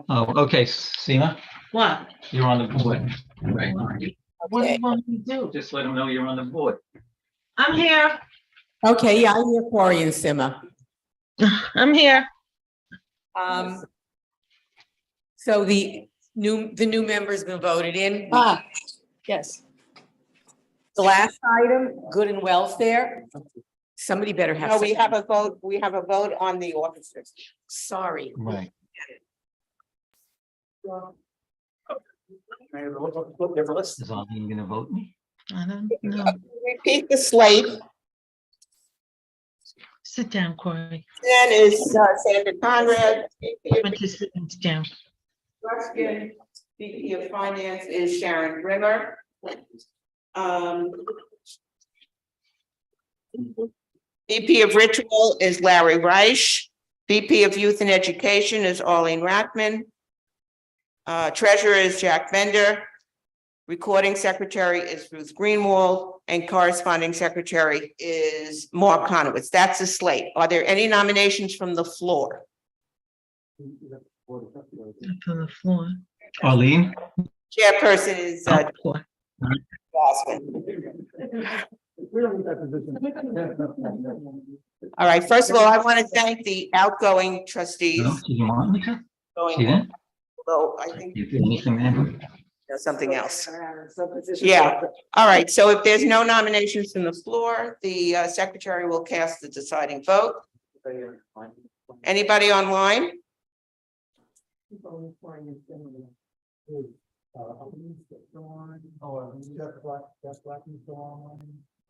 Oh, okay, Seema, What? you're on the board. Right. What do you want me to do? Just let them know you're on the board. I'm here. Okay, yeah, I'm here for you, Sima. I'm here. So the new member's been voted in. Yes. The last item, good and welfare. Somebody better have. No, we have a vote, on the officers. Sorry. Right. Is Arlene gonna vote me? I don't know. Repeat the slate. Sit down, Corey. Then is Sandra Conrad. Went to sit down. Ruskin, VP of Finance is Sharon Rimmer. VP of Ritual is Larry Reich. VP of Youth and Education is Arlene Rackman. Treasurer is Jack Bender. Recording Secretary is Ruth Greenwald, and Corresponding Secretary is Mark Conowitz. That's a slate. Are there any nominations from the floor? From the floor. Arlene? Chairperson is Floor. All right, first of all, I want to thank the outgoing trustees. No, she didn't want me to? Going She didn't? Although I think You did anything, man? there's something else. Yeah, all right, so if there's no nominations from the floor, the secretary will cast the deciding vote. Anybody online?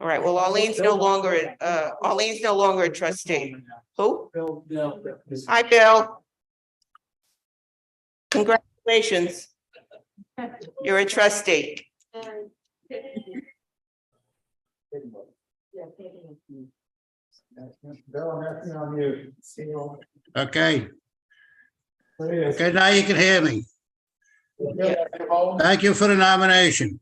All right, well, Arlene's no longer a trustee. Who? Hi, Bill. Congratulations. You're a trustee. Okay. Okay, now you can hear me. Thank you for the nomination.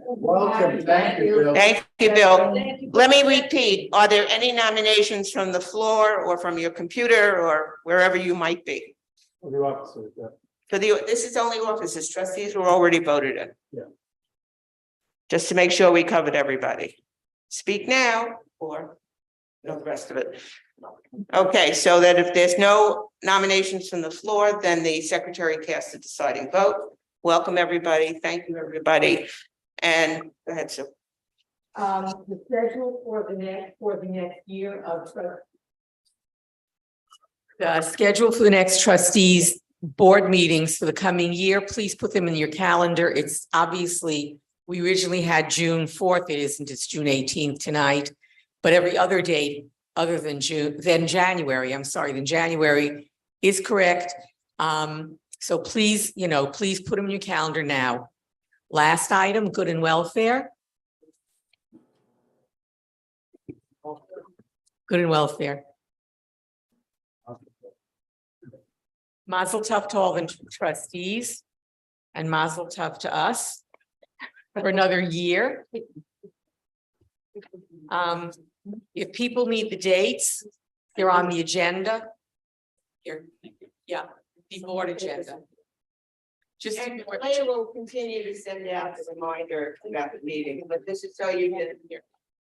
Welcome, thank you, Bill. Thank you, Bill. Let me repeat, are there any nominations from the floor or from your computer or wherever you might be? For the officers, yeah. This is only offices, trustees were already voted in. Yeah. Just to make sure we covered everybody. Speak now or the rest of it. Okay, so that if there's no nominations from the floor, then the secretary casts the deciding vote. Welcome, everybody. Thank you, everybody. And go ahead, Sue. The schedule for the next year of the schedule for the next trustees board meetings for the coming year, please put them in your calendar. It's obviously, we originally had June 4th. It isn't, it's June 18th tonight, but every other date other than January is correct. So please, please put them in your calendar now. Last item, good and welfare. Good and welfare. Mazel tov to all the trustees and mazel tov to us for another year. If people need the dates, they're on the agenda. Here, yeah, the board agenda. Just And Claire will continue to send out the reminder about the meeting, but this is so you can hear.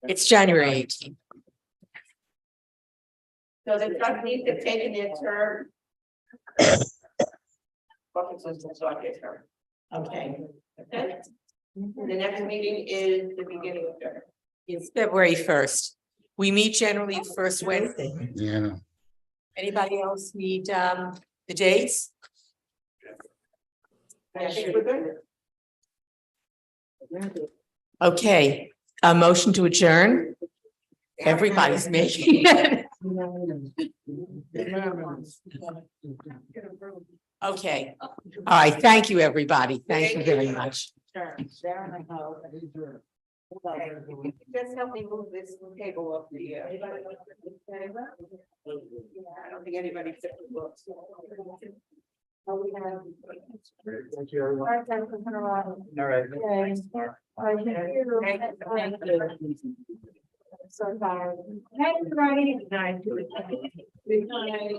it's January 18th. So the trustees have taken their turn. Officers will start their turn. Okay, Okay? The next meeting is the beginning of February. it's February 1st. We meet generally first Wednesday. Yeah. Anybody else need the dates? I think we're good. Okay, a motion to adjourn. Everybody's making it. Okay, all right, thank you, everybody. Thank you very much. Just help me move this table up the. I don't think anybody took the books. Thank you, everyone. All right. So tired. Hey, everybody. Good night. Good night.